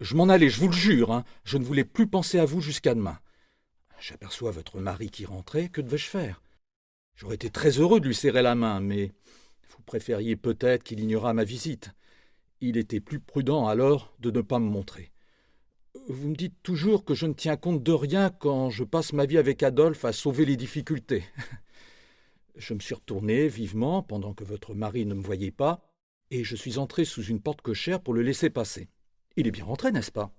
Je m'en allais, je vous le jure, hein. Je ne voulais plus penser à vous jusqu'à demain. J'aperçois votre mari qui rentrait, que devais-je faire? J'aurais été très heureux de lui serrer la main, mais vous préfériez peut-être qu'il ignorât ma visite. Il était plus prudent alors de ne pas me montrer. Vous me dites toujours que je ne tiens compte de rien quand je passe ma vie avec Adolphe à sauver les difficultés. Je me suis retourné vivement pendant que votre mari ne me voyait pas, et je suis entré sous une porte cochère pour le laisser passer. Il est bien rentré, n'est-ce pas?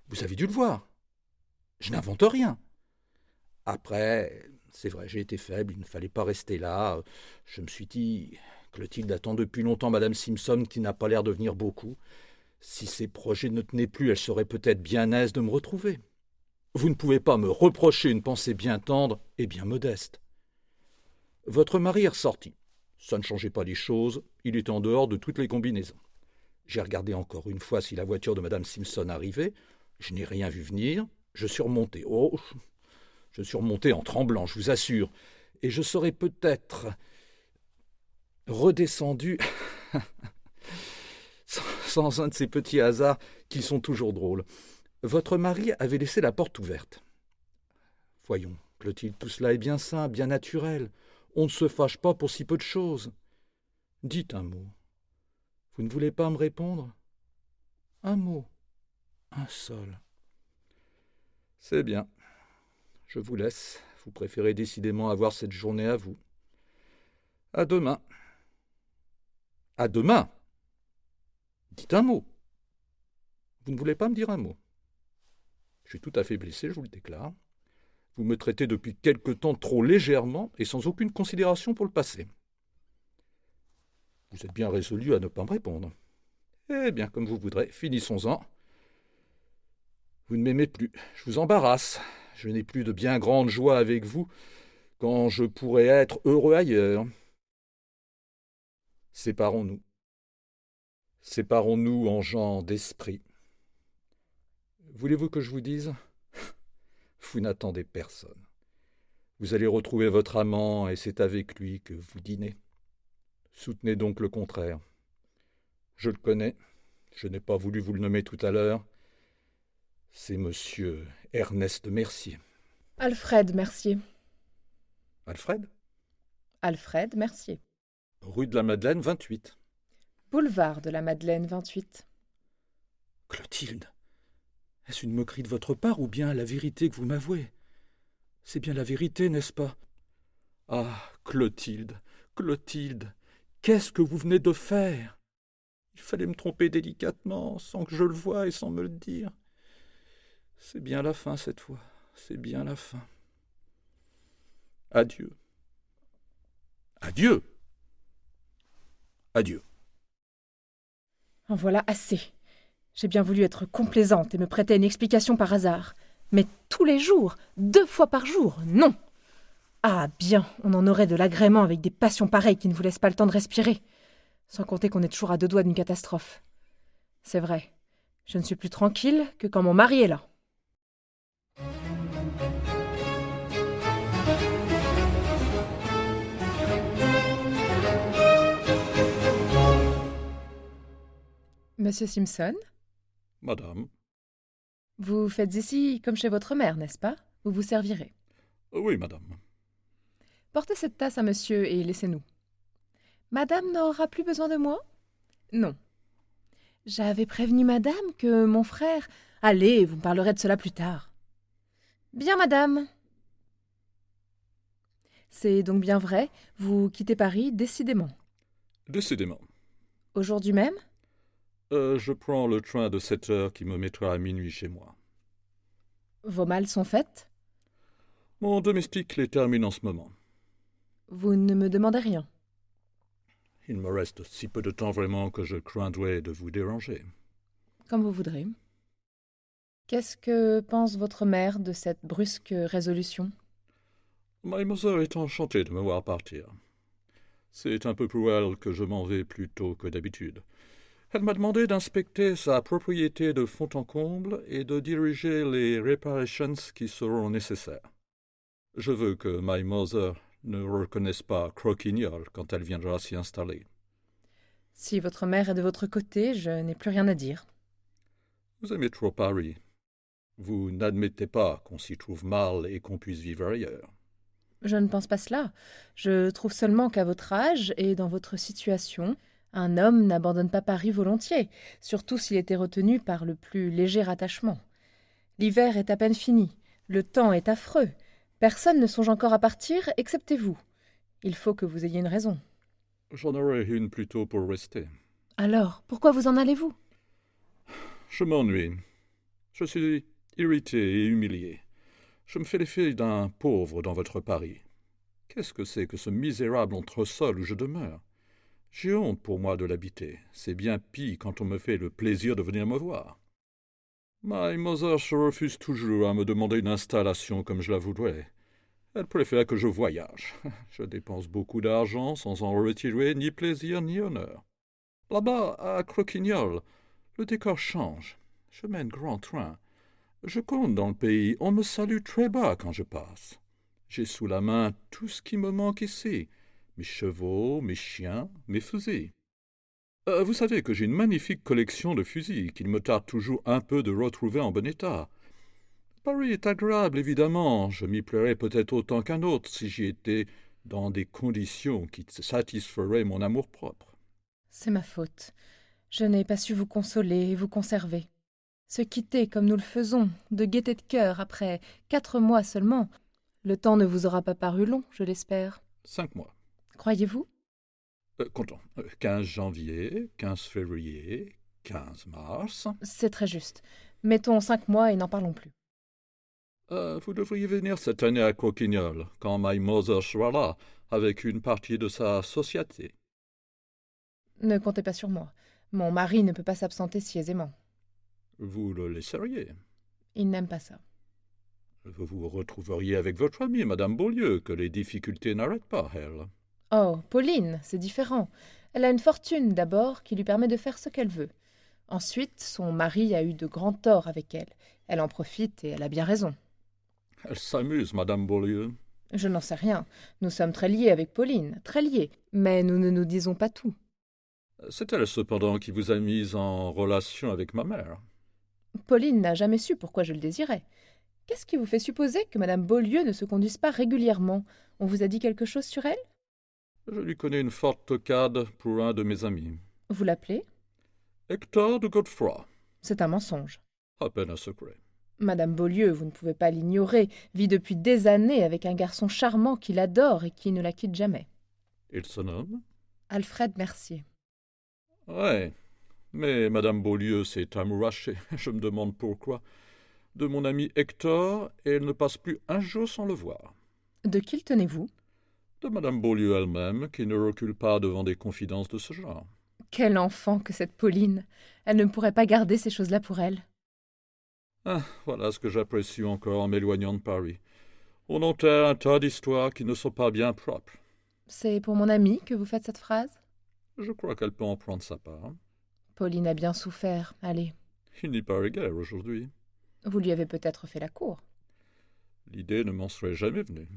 Vous avez dû le voir. Je n'invente rien. Après, c'est vrai, j'ai été faible, il ne fallait pas rester là. Je me suis dit, Clotilde attend depuis longtemps Madame Simpson qui n'a pas l'air de venir beaucoup. Si ses projets ne tenaient plus, elle serait peut-être bien aise de me retrouver. Vous ne pouvez pas me reprocher une pensée bien tendre et bien modeste. Votre mari est ressorti. Ça ne changeait pas les choses, il était en dehors de toutes les combinaisons. J'ai regardé encore une fois si la voiture de Madame Simpson arrivait. Je n'ai rien vu venir. Je suis remonté. Oh, je suis remonté en tremblant, je vous assure. Et je serais peut-être redescendu sans un de ces petits hasards qui sont toujours drôles. Votre mari avait laissé la porte ouverte. Voyons, Clotilde, tout cela est bien simple, bien naturel. On ne se fâche pas pour si peu de choses. Dites un mot. Vous ne voulez pas me répondre? Un mot. Un seul. C'est bien. Je vous laisse. Vous préférez décidément avoir cette journée à vous. À demain. À demain. Dites un mot. Vous ne voulez pas me dire un mot. Je suis tout à fait blessé, je vous le déclare. Vous me traitez depuis quelque temps trop légèrement et sans aucune considération pour le passé. Vous êtes bien résolu à ne pas me répondre. Eh bien, comme vous voudrez, finissons-en. Vous ne m'aimez plus, je vous embarrasse. Je n'ai plus de bien grande joie avec vous quand je pourrais être heureux ailleurs. Séparons-nous. Séparons-nous en gens d'esprit. Voulez-vous que je vous dise? Vous n'attendez personne. Vous allez retrouver votre amant et c'est avec lui que vous dînez. Soutenez donc le contraire. Je le connais, je n'ai pas voulu vous le nommer tout à l'heure. C'est monsieur Ernest Mercier. Alfred Mercier. Alfred? Alfred Mercier. Rue de la Madeleine, 28. Boulevard de la Madeleine, 28. Clotilde, est-ce une moquerie de votre part ou bien la vérité que vous m'avouez? C'est bien la vérité, n'est-ce pas? Ah, Clotilde, Clotilde, qu'est-ce que vous venez de faire? Il fallait me tromper délicatement, sans que je le voie et sans me le dire. C'est bien la fin cette fois, c'est bien la fin. Adieu. Adieu. Adieu. En voilà assez. J'ai bien voulu être complaisante et me prêter une explication par hasard. Mais tous les jours, 2 fois par jour, non. Ah bien, on en aurait de l'agrément avec des passions pareilles qui ne vous laissent pas le temps de respirer. Sans compter qu'on est toujours à 2 doigts d'une catastrophe. C'est vrai, je ne suis plus tranquille que quand mon mari est là. Monsieur Simpson, Madame. vous faites ici comme chez votre mère, n'est-ce pas? Vous vous servirez. Oui, madame. Portez cette tasse à monsieur et laissez-nous. Madame n'aura plus besoin de moi? Non. J'avais prévenu madame que mon frère... Allez, vous me parlerez de cela plus tard. Bien, madame. C'est donc bien vrai, vous quittez Paris décidément. Décidément. Aujourd'hui même? Je prends le train de 7 heures qui me mettra à minuit chez moi. Vos malles sont faites? Mon domestique les termine en ce moment. Vous ne me demandez rien. Il me reste si peu de temps vraiment que je craindrais de vous déranger. Comme vous voudrez. Qu'est-ce que pense votre mère de cette brusque résolution? My mother est enchantée de me voir partir. C'est un peu pour elle que je m'en vais plus tôt que d'habitude. Elle m'a demandé d'inspecter sa propriété de fond en comble et de diriger les reparations qui seront nécessaires. Je veux que my mother ne reconnaisse pas Croquignol quand elle viendra s'y installer. Si votre mère est de votre côté, je n'ai plus rien à dire. Vous aimez trop Paris. Vous n'admettez pas qu'on s'y trouve mal et qu'on puisse vivre ailleurs. Je ne pense pas cela. Je trouve seulement qu'à votre âge et dans votre situation, un homme n'abandonne pas Paris volontiers, surtout s'il était retenu par le plus léger attachement. L'hiver est à peine fini, le temps est affreux. Personne ne songe encore à partir, excepté vous. Il faut que vous ayez une raison. J'en aurai une plutôt pour rester. Alors, pourquoi vous en allez-vous? Je m'ennuie. Je suis irrité et humilié. Je me fais l'effet d'un pauvre dans votre Paris. Qu'est-ce que c'est que ce misérable entresol où je demeure? J'ai honte pour moi de l'habiter. C'est bien pis quand on me fait le plaisir de venir me voir. My mother se refuse toujours à me demander une installation comme je la voudrais. Elle préfère que je voyage. Je dépense beaucoup d'argent sans en retirer ni plaisir ni honneur. Là-bas, à Croquignol, le décor change. Je mène grand train. Je compte dans le pays. On me salue très bas quand je passe. J'ai sous la main tout ce qui me manque ici. Mes chevaux, mes chiens, mes fusils. Vous savez que j'ai une magnifique collection de fusils qu'il me tarde toujours un peu de retrouver en bon état. Paris est agréable, évidemment. Je m'y plairais peut-être autant qu'un autre si j'y étais dans des conditions qui satisferaient mon amour-propre. C'est ma faute. Je n'ai pas su vous consoler et vous conserver. Se quitter comme nous le faisons, de gaieté de cœur, après 4 mois seulement. Le temps ne vous aura pas paru long, je l'espère. 5 mois. Croyez-vous? Comptons. 15 janvier, 15 février, 15 mars. C'est très juste. Mettons 5 mois et n'en parlons plus. Vous devriez venir cette année à Croquignol, quand my mother sera là, avec une partie de sa société. Ne comptez pas sur moi. Mon mari ne peut pas s'absenter si aisément. Vous le laisseriez. Il n'aime pas ça. Vous vous retrouveriez avec votre amie, Madame Beaulieu, que les difficultés n'arrêtent pas, elle. Oh, Pauline, c'est différent. Elle a une fortune, d'abord, qui lui permet de faire ce qu'elle veut. Ensuite, son mari a eu de grands torts avec elle. Elle en profite et elle a bien raison. Elle s'amuse, Madame Beaulieu. Je n'en sais rien. Nous sommes très liés avec Pauline, très liés. Mais nous ne nous disons pas tout. C'est elle, cependant, qui vous a mise en relation avec ma mère. Pauline n'a jamais su pourquoi je le désirais. Qu'est-ce qui vous fait supposer que madame Beaulieu ne se conduise pas régulièrement? On vous a dit quelque chose sur elle? Je lui connais une forte toquade pour un de mes amis. Vous l'appelez? Hector de Godefroy. C'est un mensonge. À peine un secret. Madame Beaulieu, vous ne pouvez pas l'ignorer, vit depuis des années avec un garçon charmant qui l'adore et qui ne la quitte jamais. Il se nomme? Alfred Mercier. Ouais, mais madame Beaulieu s'est amourachée, je me demande pourquoi, de mon ami Hector, et elle ne passe plus un jour sans le voir. De qui le tenez-vous? De madame Beaulieu elle-même, qui ne recule pas devant des confidences de ce genre. Quel enfant que cette Pauline! Elle ne pourrait pas garder ces choses-là pour elle. Ah, voilà ce que j'apprécie encore en m'éloignant de Paris. On enterre un tas d'histoires qui ne sont pas bien propres. C'est pour mon amie que vous faites cette phrase? Je crois qu'elle peut en prendre sa part. Pauline a bien souffert, allez. Il n'y paraît guère aujourd'hui. Vous lui avez peut-être fait la cour. L'idée ne m'en serait jamais venue.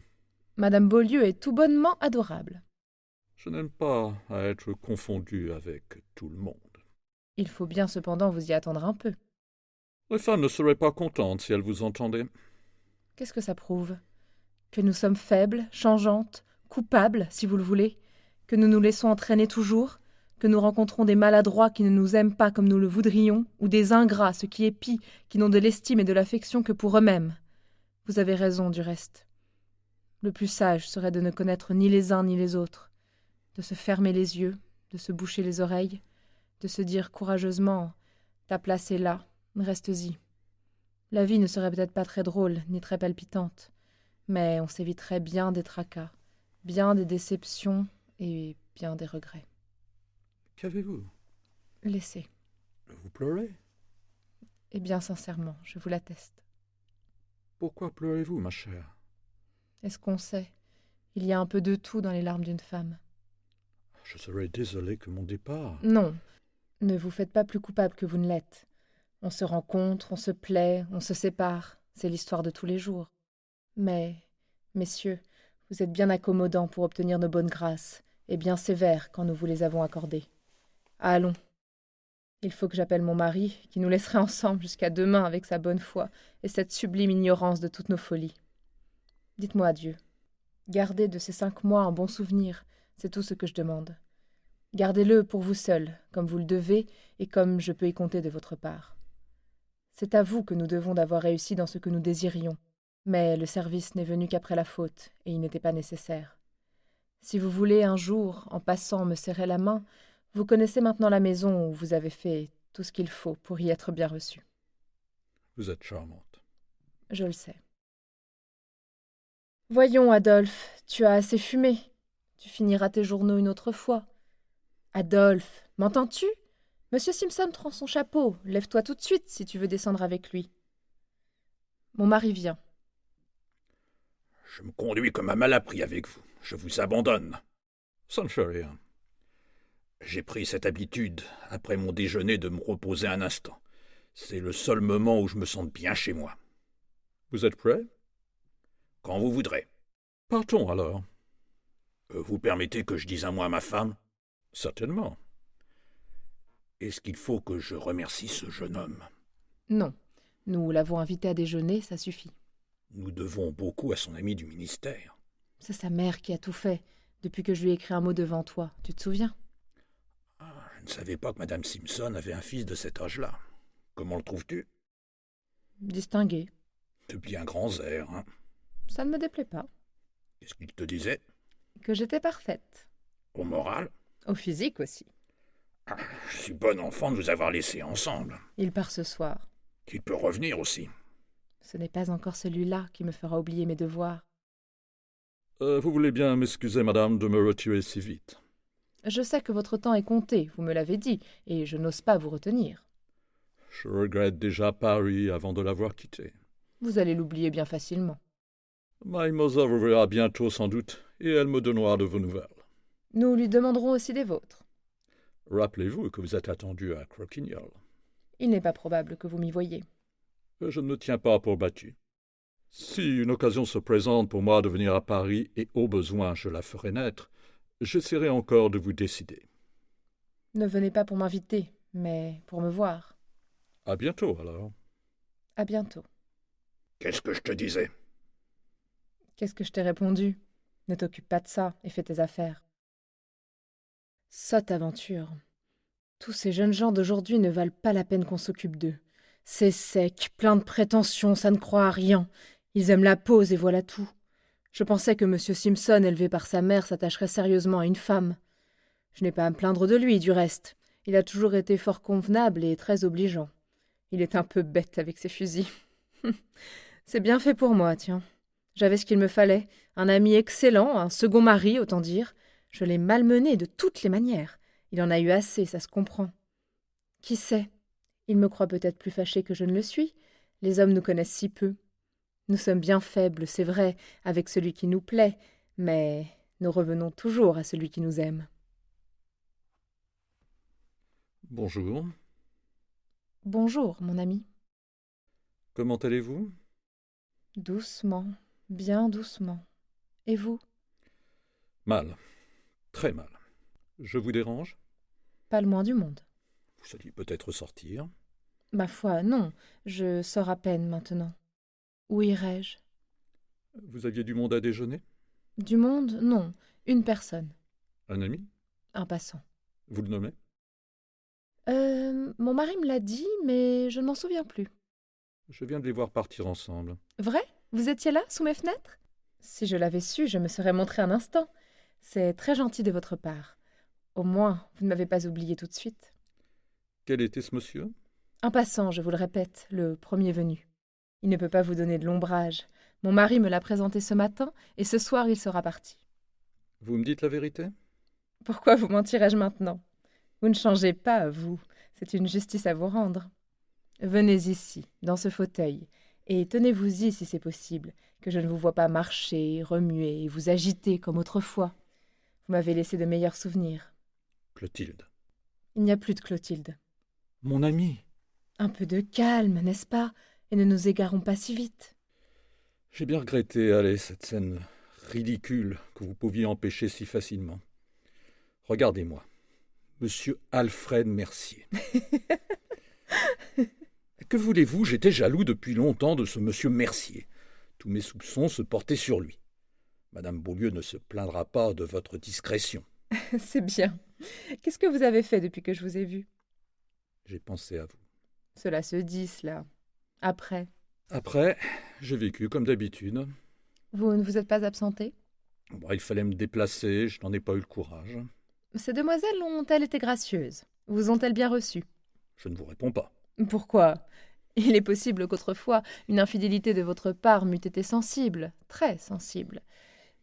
Madame Beaulieu est tout bonnement adorable. Je n'aime pas à être confondu avec tout le monde. Il faut bien cependant vous y attendre un peu. Les femmes ne seraient pas contentes si elles vous entendaient. Qu'est-ce que ça prouve? Que nous sommes faibles, changeantes, coupables, si vous le voulez, que nous nous laissons entraîner toujours, que nous rencontrons des maladroits qui ne nous aiment pas comme nous le voudrions, ou des ingrats, ce qui est pis, qui n'ont de l'estime et de l'affection que pour eux-mêmes. Vous avez raison, du reste. Le plus sage serait de ne connaître ni les uns ni les autres, de se fermer les yeux, de se boucher les oreilles, de se dire courageusement « Ta place est là, reste-y ». La vie ne serait peut-être pas très drôle, ni très palpitante, mais on s'éviterait bien des tracas, bien des déceptions et bien des regrets. Qu'avez-vous? Laissez. Vous pleurez? Et bien sincèrement, je vous l'atteste. Pourquoi pleurez-vous, ma chère? Est-ce qu'on sait? Il y a un peu de tout dans les larmes d'une femme. Je serais désolé que mon départ... Non, ne vous faites pas plus coupable que vous ne l'êtes. On se rencontre, on se plaît, on se sépare, c'est l'histoire de tous les jours. Mais, messieurs, vous êtes bien accommodants pour obtenir nos bonnes grâces, et bien sévères quand nous vous les avons accordées. Allons. Il faut que j'appelle mon mari, qui nous laisserait ensemble jusqu'à demain avec sa bonne foi et cette sublime ignorance de toutes nos folies. Dites-moi adieu. Gardez de ces 5 mois un bon souvenir, c'est tout ce que je demande. Gardez-le pour vous seul, comme vous le devez et comme je peux y compter de votre part. C'est à vous que nous devons d'avoir réussi dans ce que nous désirions, mais le service n'est venu qu'après la faute, et il n'était pas nécessaire. Si vous voulez un jour, en passant, me serrer la main, vous connaissez maintenant la maison où vous avez fait tout ce qu'il faut pour y être bien reçu. Vous êtes charmante. Je le sais. Voyons, Adolphe, tu as assez fumé. Tu finiras tes journaux une autre fois. Adolphe, m'entends-tu? Monsieur Simpson prend son chapeau. Lève-toi tout de suite si tu veux descendre avec lui. Mon mari vient. Je me conduis comme un malappris avec vous. Je vous abandonne. Ça ne fait rien. J'ai pris cette habitude, après mon déjeuner, de me reposer un instant. C'est le seul moment où je me sente bien chez moi. Vous êtes prêt? Quand vous voudrez. Partons alors. Vous permettez que je dise un mot à ma femme? Certainement. Est-ce qu'il faut que je remercie ce jeune homme? Non. Nous l'avons invité à déjeuner, ça suffit. Nous devons beaucoup à son ami du ministère. C'est sa mère qui a tout fait, depuis que je lui ai écrit un mot devant toi. Tu te souviens? Je ne savais pas que Madame Simpson avait un fils de cet âge-là. Comment le trouves-tu? Distingué. De bien grands airs, hein? Ça ne me déplaît pas. Qu'est-ce qu'il te disait? Que j'étais parfaite. Au moral? Au physique aussi. Je suis bon enfant de vous avoir laissés ensemble. Il part ce soir. Il peut revenir aussi. Ce n'est pas encore celui-là qui me fera oublier mes devoirs. Vous voulez bien m'excuser, madame, de me retirer si vite. Je sais que votre temps est compté, vous me l'avez dit, et je n'ose pas vous retenir. Je regrette déjà Paris avant de l'avoir quitté. Vous allez l'oublier bien facilement. Mademoiselle vous verra bientôt sans doute, et elle me donnera de vos nouvelles. Nous lui demanderons aussi des vôtres. Rappelez-vous que vous êtes attendu à Croquignol. Il n'est pas probable que vous m'y voyiez. Je ne me tiens pas pour battu. Si une occasion se présente pour moi de venir à Paris, et au besoin je la ferai naître, j'essaierai encore de vous décider. Ne venez pas pour m'inviter, mais pour me voir. À bientôt alors. À bientôt. Qu'est-ce que je te disais? Qu'est-ce que je t'ai répondu? Ne t'occupe pas de ça et fais tes affaires. Sotte aventure. Tous ces jeunes gens d'aujourd'hui ne valent pas la peine qu'on s'occupe d'eux. C'est sec, plein de prétentions, ça ne croit à rien. Ils aiment la pose et voilà tout. Je pensais que M. Simpson, élevé par sa mère, s'attacherait sérieusement à une femme. Je n'ai pas à me plaindre de lui, du reste. Il a toujours été fort convenable et très obligeant. Il est un peu bête avec ses fusils. C'est bien fait pour moi, tiens. J'avais ce qu'il me fallait. Un ami excellent, un second mari, autant dire. Je l'ai malmené de toutes les manières. Il en a eu assez, ça se comprend. Qui sait? Il me croit peut-être plus fâché que je ne le suis. Les hommes nous connaissent si peu. Nous sommes bien faibles, c'est vrai, avec celui qui nous plaît, mais nous revenons toujours à celui qui nous aime. Bonjour. Bonjour, mon ami. Comment allez-vous? Doucement, bien doucement. Et vous? Mal. Très mal. Je vous dérange? Pas le moins du monde. Vous alliez peut-être sortir. Ma foi, non, je sors à peine maintenant. Où irai-je? Vous aviez du monde à déjeuner? Du monde, non, une personne, Un ami? un passant. Vous le nommez? Mon mari me l'a dit, mais je ne m'en souviens plus. Je viens de les voir partir ensemble. Vrai? Vous étiez là, sous mes fenêtres? Si je l'avais su, je me serais montré un instant. C'est très gentil de votre part. Au moins, vous ne m'avez pas oublié tout de suite. Quel était ce monsieur? Un passant, je vous le répète, le premier venu. Il ne peut pas vous donner de l'ombrage. Mon mari me l'a présenté ce matin, et ce soir il sera parti. Vous me dites la vérité? Pourquoi vous mentirais-je maintenant? Vous ne changez pas, vous. C'est une justice à vous rendre. Venez ici, dans ce fauteuil, et tenez-vous-y si c'est possible, que je ne vous vois pas marcher, remuer et vous agiter comme autrefois. Vous m'avez laissé de meilleurs souvenirs. Clotilde. Il n'y a plus de Clotilde. Mon ami. Un peu de calme, n'est-ce pas? Et ne nous égarons pas si vite. J'ai bien regretté, allez, cette scène ridicule que vous pouviez empêcher si facilement. Regardez-moi. Monsieur Alfred Mercier. Que voulez-vous, j'étais jaloux depuis longtemps de ce monsieur Mercier. Tous mes soupçons se portaient sur lui. Madame Beaulieu ne se plaindra pas de votre discrétion. C'est bien. Qu'est-ce que vous avez fait depuis que je vous ai vu? J'ai pensé à vous. Cela se dit, cela. Après. Après, j'ai vécu comme d'habitude. Vous ne vous êtes pas absenté? Bon, il fallait me déplacer, je n'en ai pas eu le courage. Ces demoiselles ont-elles été gracieuses? Vous ont-elles bien reçu? Je ne vous réponds pas. Pourquoi? Il est possible qu'autrefois, une infidélité de votre part m'eût été sensible, très sensible.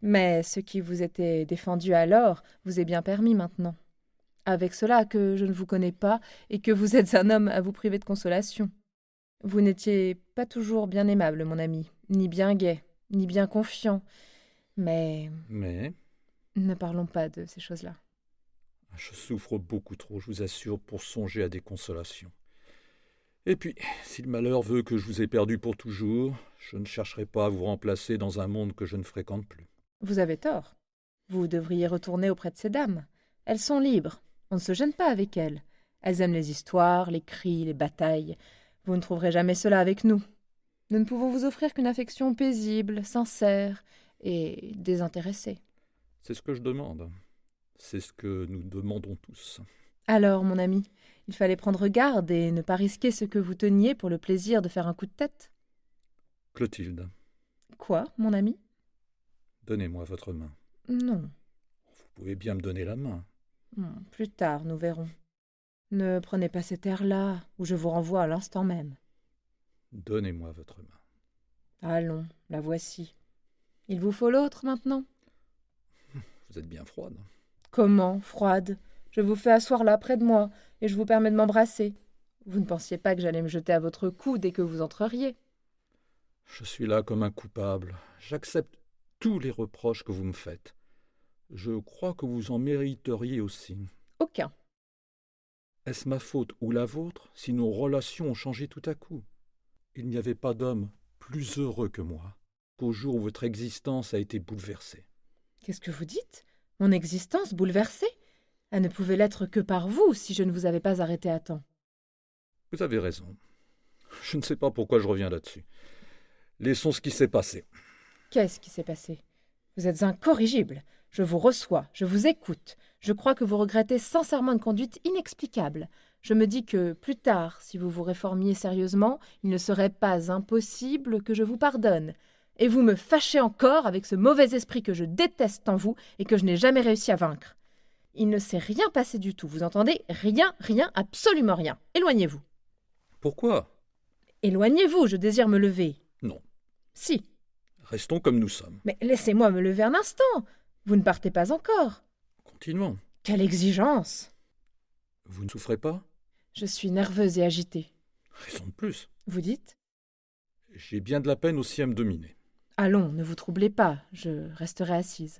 Mais ce qui vous était défendu alors vous est bien permis maintenant. Avec cela que je ne vous connais pas et que vous êtes un homme à vous priver de consolation. Vous n'étiez pas toujours bien aimable, mon ami, ni bien gai, ni bien confiant. Mais ne parlons pas de ces choses-là. Je souffre beaucoup trop, je vous assure, pour songer à des consolations. Et puis, si le malheur veut que je vous ai perdu pour toujours, je ne chercherai pas à vous remplacer dans un monde que je ne fréquente plus. Vous avez tort. Vous devriez retourner auprès de ces dames. Elles sont libres. On ne se gêne pas avec elles. Elles aiment les histoires, les cris, les batailles. Vous ne trouverez jamais cela avec nous. Nous ne pouvons vous offrir qu'une affection paisible, sincère et désintéressée. C'est ce que je demande. C'est ce que nous demandons tous. Alors, mon ami, il fallait prendre garde et ne pas risquer ce que vous teniez pour le plaisir de faire un coup de tête. Clotilde. Quoi, mon ami? Donnez-moi votre main. Non. Vous pouvez bien me donner la main. Plus tard, nous verrons. Ne prenez pas cet air-là, ou je vous renvoie à l'instant même. Donnez-moi votre main. Allons, la voici. Il vous faut l'autre maintenant? Vous êtes bien froide. Comment, froide? Je vous fais asseoir là près de moi, et je vous permets de m'embrasser. Vous ne pensiez pas que j'allais me jeter à votre cou dès que vous entreriez. Je suis là comme un coupable. J'accepte tous les reproches que vous me faites. Je crois que vous en mériteriez aussi. Aucun. Est-ce ma faute ou la vôtre si nos relations ont changé tout à coup? Il n'y avait pas d'homme plus heureux que moi qu'au jour où votre existence a été bouleversée. Qu'est-ce que vous dites? Mon existence bouleversée? Elle ne pouvait l'être que par vous si je ne vous avais pas arrêté à temps. Vous avez raison. Je ne sais pas pourquoi je reviens là-dessus. Laissons ce qui s'est passé. Qu'est-ce qui s'est passé? Vous êtes incorrigible. Je vous reçois, je vous écoute. Je crois que vous regrettez sincèrement une conduite inexplicable. Je me dis que, plus tard, si vous vous réformiez sérieusement, il ne serait pas impossible que je vous pardonne. Et vous me fâchez encore avec ce mauvais esprit que je déteste en vous et que je n'ai jamais réussi à vaincre. Il ne s'est rien passé du tout, vous entendez? Rien, rien, absolument rien. Éloignez-vous. Pourquoi? Éloignez-vous, je désire me lever. Non. Si. Restons comme nous sommes. Mais laissez-moi me lever un instant. Vous ne partez pas encore. Continuons. Quelle exigence! Vous ne souffrez pas? Je suis nerveuse et agitée. Raison de plus. Vous dites? J'ai bien de la peine aussi à me dominer. Allons, ne vous troublez pas, je resterai assise.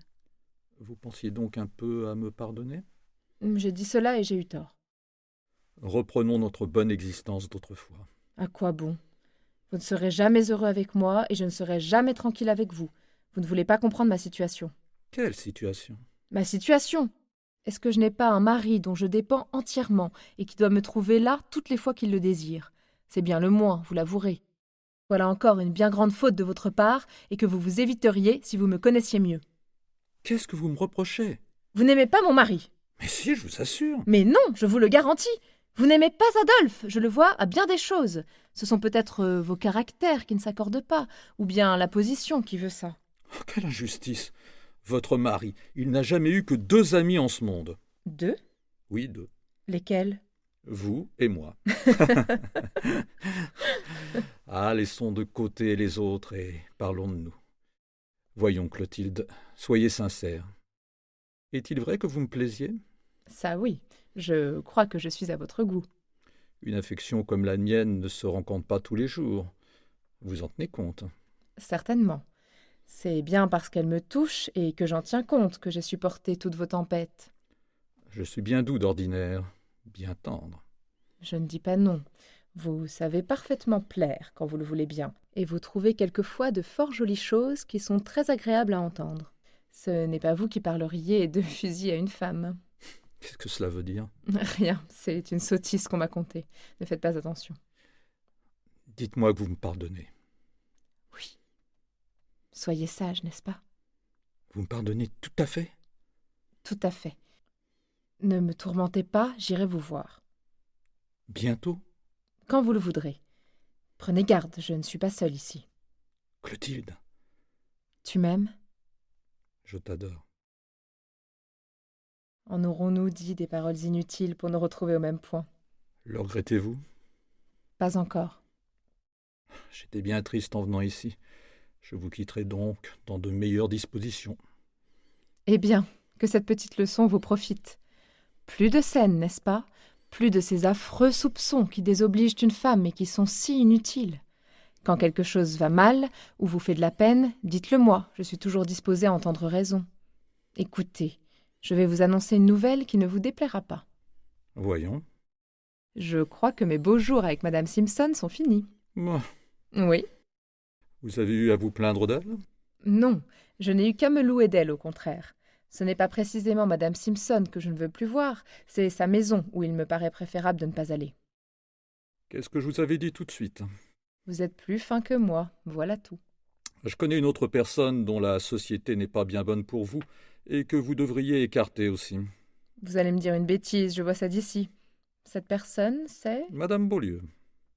Vous pensiez donc un peu à me pardonner? J'ai dit cela et j'ai eu tort. Reprenons notre bonne existence d'autrefois. À quoi bon? Vous ne serez jamais heureux avec moi et je ne serai jamais tranquille avec vous. Vous ne voulez pas comprendre ma situation. Quelle situation? Ma situation? Est-ce que je n'ai pas un mari dont je dépends entièrement et qui doit me trouver là toutes les fois qu'il le désire? C'est bien le moins, vous l'avouerez. Voilà encore une bien grande faute de votre part et que vous vous éviteriez si vous me connaissiez mieux. Qu'est-ce que vous me reprochez? Vous n'aimez pas mon mari? Mais si, je vous assure. Mais non, je vous le garantis. Vous n'aimez pas Adolphe, je le vois à bien des choses. Ce sont peut-être vos caractères qui ne s'accordent pas, ou bien la position qui veut ça. Oh, quelle injustice! Votre mari, il n'a jamais eu que 2 amis en ce monde. 2? Oui, 2. Lesquels? Vous et moi. Ah, laissons de côté les autres et parlons de nous. Voyons, Clotilde, soyez sincère. Est-il vrai que vous me plaisiez? Ça oui, je crois que je suis à votre goût. Une affection comme la mienne ne se rencontre pas tous les jours. Vous en tenez compte? Certainement. C'est bien parce qu'elle me touche et que j'en tiens compte que j'ai supporté toutes vos tempêtes. Je suis bien doux d'ordinaire, bien tendre. Je ne dis pas non. Vous savez parfaitement plaire quand vous le voulez bien, et vous trouvez quelquefois de fort jolies choses qui sont très agréables à entendre. Ce n'est pas vous qui parleriez de fusil à une femme. Qu'est-ce que cela veut dire? Rien, c'est une sottise qu'on m'a contée. Ne faites pas attention. Dites-moi que vous me pardonnez. Oui. Soyez sage, n'est-ce pas? Vous me pardonnez tout à fait? Tout à fait. Ne me tourmentez pas, j'irai vous voir. Bientôt? Quand vous le voudrez. Prenez garde, je ne suis pas seule ici. Clotilde, Tu m'aimes? je t'adore. En aurons-nous dit des paroles inutiles pour nous retrouver au même point? Le regrettez-vous? Pas encore. J'étais bien triste en venant ici. Je vous quitterai donc dans de meilleures dispositions. Eh bien, que cette petite leçon vous profite. Plus de scènes, n'est-ce pas? Plus de ces affreux soupçons qui désobligent une femme et qui sont si inutiles. Quand quelque chose va mal ou vous fait de la peine, dites-le moi, je suis toujours disposée à entendre raison. Écoutez, je vais vous annoncer une nouvelle qui ne vous déplaira pas. Voyons. Je crois que mes beaux jours avec Madame Simpson sont finis. Moi, Oui. vous avez eu à vous plaindre d'elle? Non, je n'ai eu qu'à me louer d'elle, au contraire. Ce n'est pas précisément Madame Simpson que je ne veux plus voir, c'est sa maison où il me paraît préférable de ne pas aller. Qu'est-ce que je vous avais dit tout de suite? Vous êtes plus fin que moi, voilà tout. Je connais une autre personne dont la société n'est pas bien bonne pour vous et que vous devriez écarter aussi. Vous allez me dire une bêtise, je vois ça d'ici. Cette personne, c'est... Madame Beaulieu.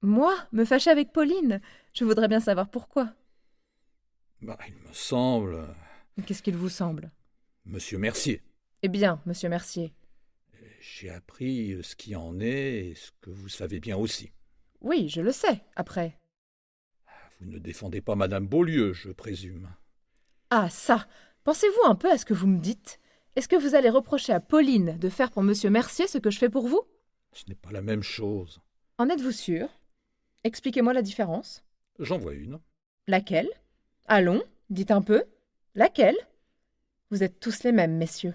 Moi, me fâcher avec Pauline? Je voudrais bien savoir pourquoi. Il me semble... Qu'est-ce qu'il vous semble? Monsieur Mercier. Eh bien, monsieur Mercier. J'ai appris ce qui en est et ce que vous savez bien aussi. Oui, je le sais, après. Vous ne défendez pas Madame Beaulieu, je présume. Ah, ça! Pensez-vous un peu à ce que vous me dites? Est-ce que vous allez reprocher à Pauline de faire pour monsieur Mercier ce que je fais pour vous? Ce n'est pas la même chose. En êtes-vous sûr? Expliquez-moi la différence. J'en vois une. Laquelle? Allons, dites un peu. Laquelle? Vous êtes tous les mêmes, messieurs.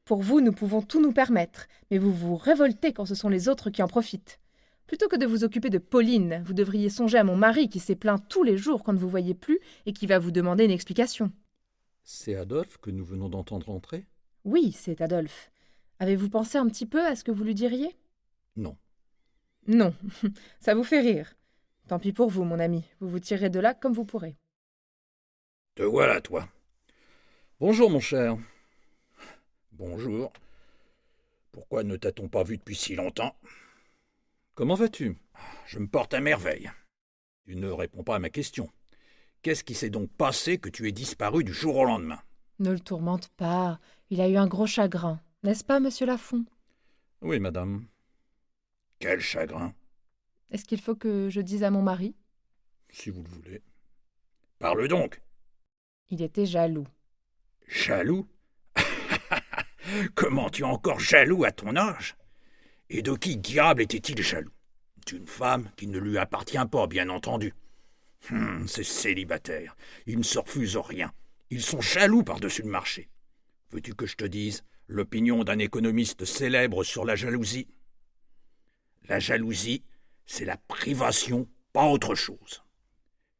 Pour vous, nous pouvons tout nous permettre, mais vous vous révoltez quand ce sont les autres qui en profitent. Plutôt que de vous occuper de Pauline, vous devriez songer à mon mari qui s'est plaint tous les jours qu'on ne vous voyait plus et qui va vous demander une explication. C'est Adolphe que nous venons d'entendre entrer? Oui, c'est Adolphe. Avez-vous pensé un petit peu à ce que vous lui diriez? Non. Non, ça vous fait rire. Tant pis pour vous, mon ami, vous vous tirerez de là comme vous pourrez. Te voilà, toi. Bonjour, mon cher. Bonjour. Pourquoi ne t'a-t-on pas vu depuis si longtemps? Comment vas-tu? Je me porte à merveille. Tu ne réponds pas à ma question. Qu'est-ce qui s'est donc passé que tu es disparu du jour au lendemain? Ne le tourmente pas, il a eu un gros chagrin, n'est-ce pas, monsieur Lafond? Oui, madame. Quel chagrin. Est-ce qu'il faut que je dise à mon mari? Si vous le voulez. Parle donc. Il était jaloux. Jaloux? Comment tu es encore jaloux à ton âge? Et de qui diable était-il jaloux? D'une femme qui ne lui appartient pas, bien entendu. Ces célibataires, ils ne se refusent rien. Ils sont jaloux par-dessus le marché. Veux-tu que je te dise l'opinion d'un économiste célèbre sur la jalousie? La jalousie, c'est la privation, pas autre chose.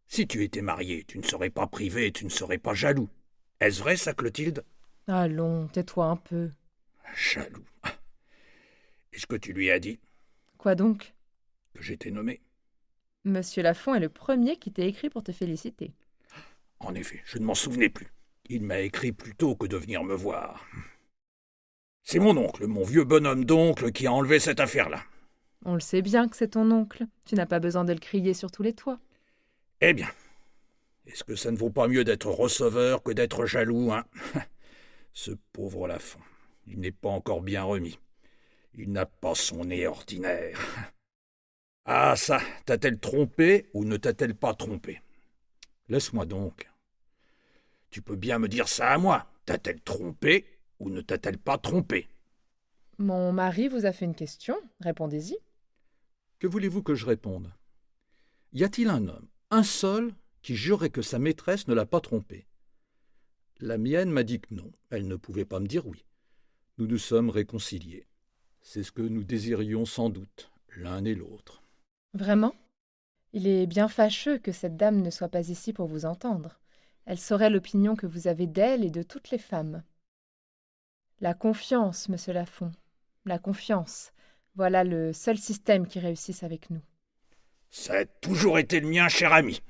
Si tu étais marié, tu ne serais pas privé et tu ne serais pas jaloux. Est-ce vrai, ça, Clotilde? Allons, tais-toi un peu. Jaloux. Est-ce que tu lui as dit Quoi donc? que j'étais nommé? Monsieur Lafond est le premier qui t'a écrit pour te féliciter. En effet, je ne m'en souvenais plus. Il m'a écrit plus tôt que de venir me voir. C'est mon oncle, mon vieux bonhomme d'oncle, qui a enlevé cette affaire-là. On le sait bien que c'est ton oncle. Tu n'as pas besoin de le crier sur tous les toits. Eh bien, est-ce que ça ne vaut pas mieux d'être receveur que d'être jaloux, hein? Ce pauvre Lafond, il n'est pas encore bien remis. Il n'a pas son nez ordinaire. Ah ça, t'a-t-elle trompé ou ne t'a-t-elle pas trompé? Laisse-moi donc. Tu peux bien me dire ça à moi. T'a-t-elle trompé ou ne t'a-t-elle pas trompé? Mon mari vous a fait une question, répondez-y. Que voulez-vous que je réponde? Y a-t-il un homme, un seul, qui jurerait que sa maîtresse ne l'a pas trompé? La mienne m'a dit que non, elle ne pouvait pas me dire oui. Nous nous sommes réconciliés. C'est ce que nous désirions sans doute, l'un et l'autre. Vraiment? Il est bien fâcheux que cette dame ne soit pas ici pour vous entendre. Elle saurait l'opinion que vous avez d'elle et de toutes les femmes. La confiance, monsieur Lafond, la confiance. Voilà le seul système qui réussisse avec nous. Ça a toujours été le mien, cher ami.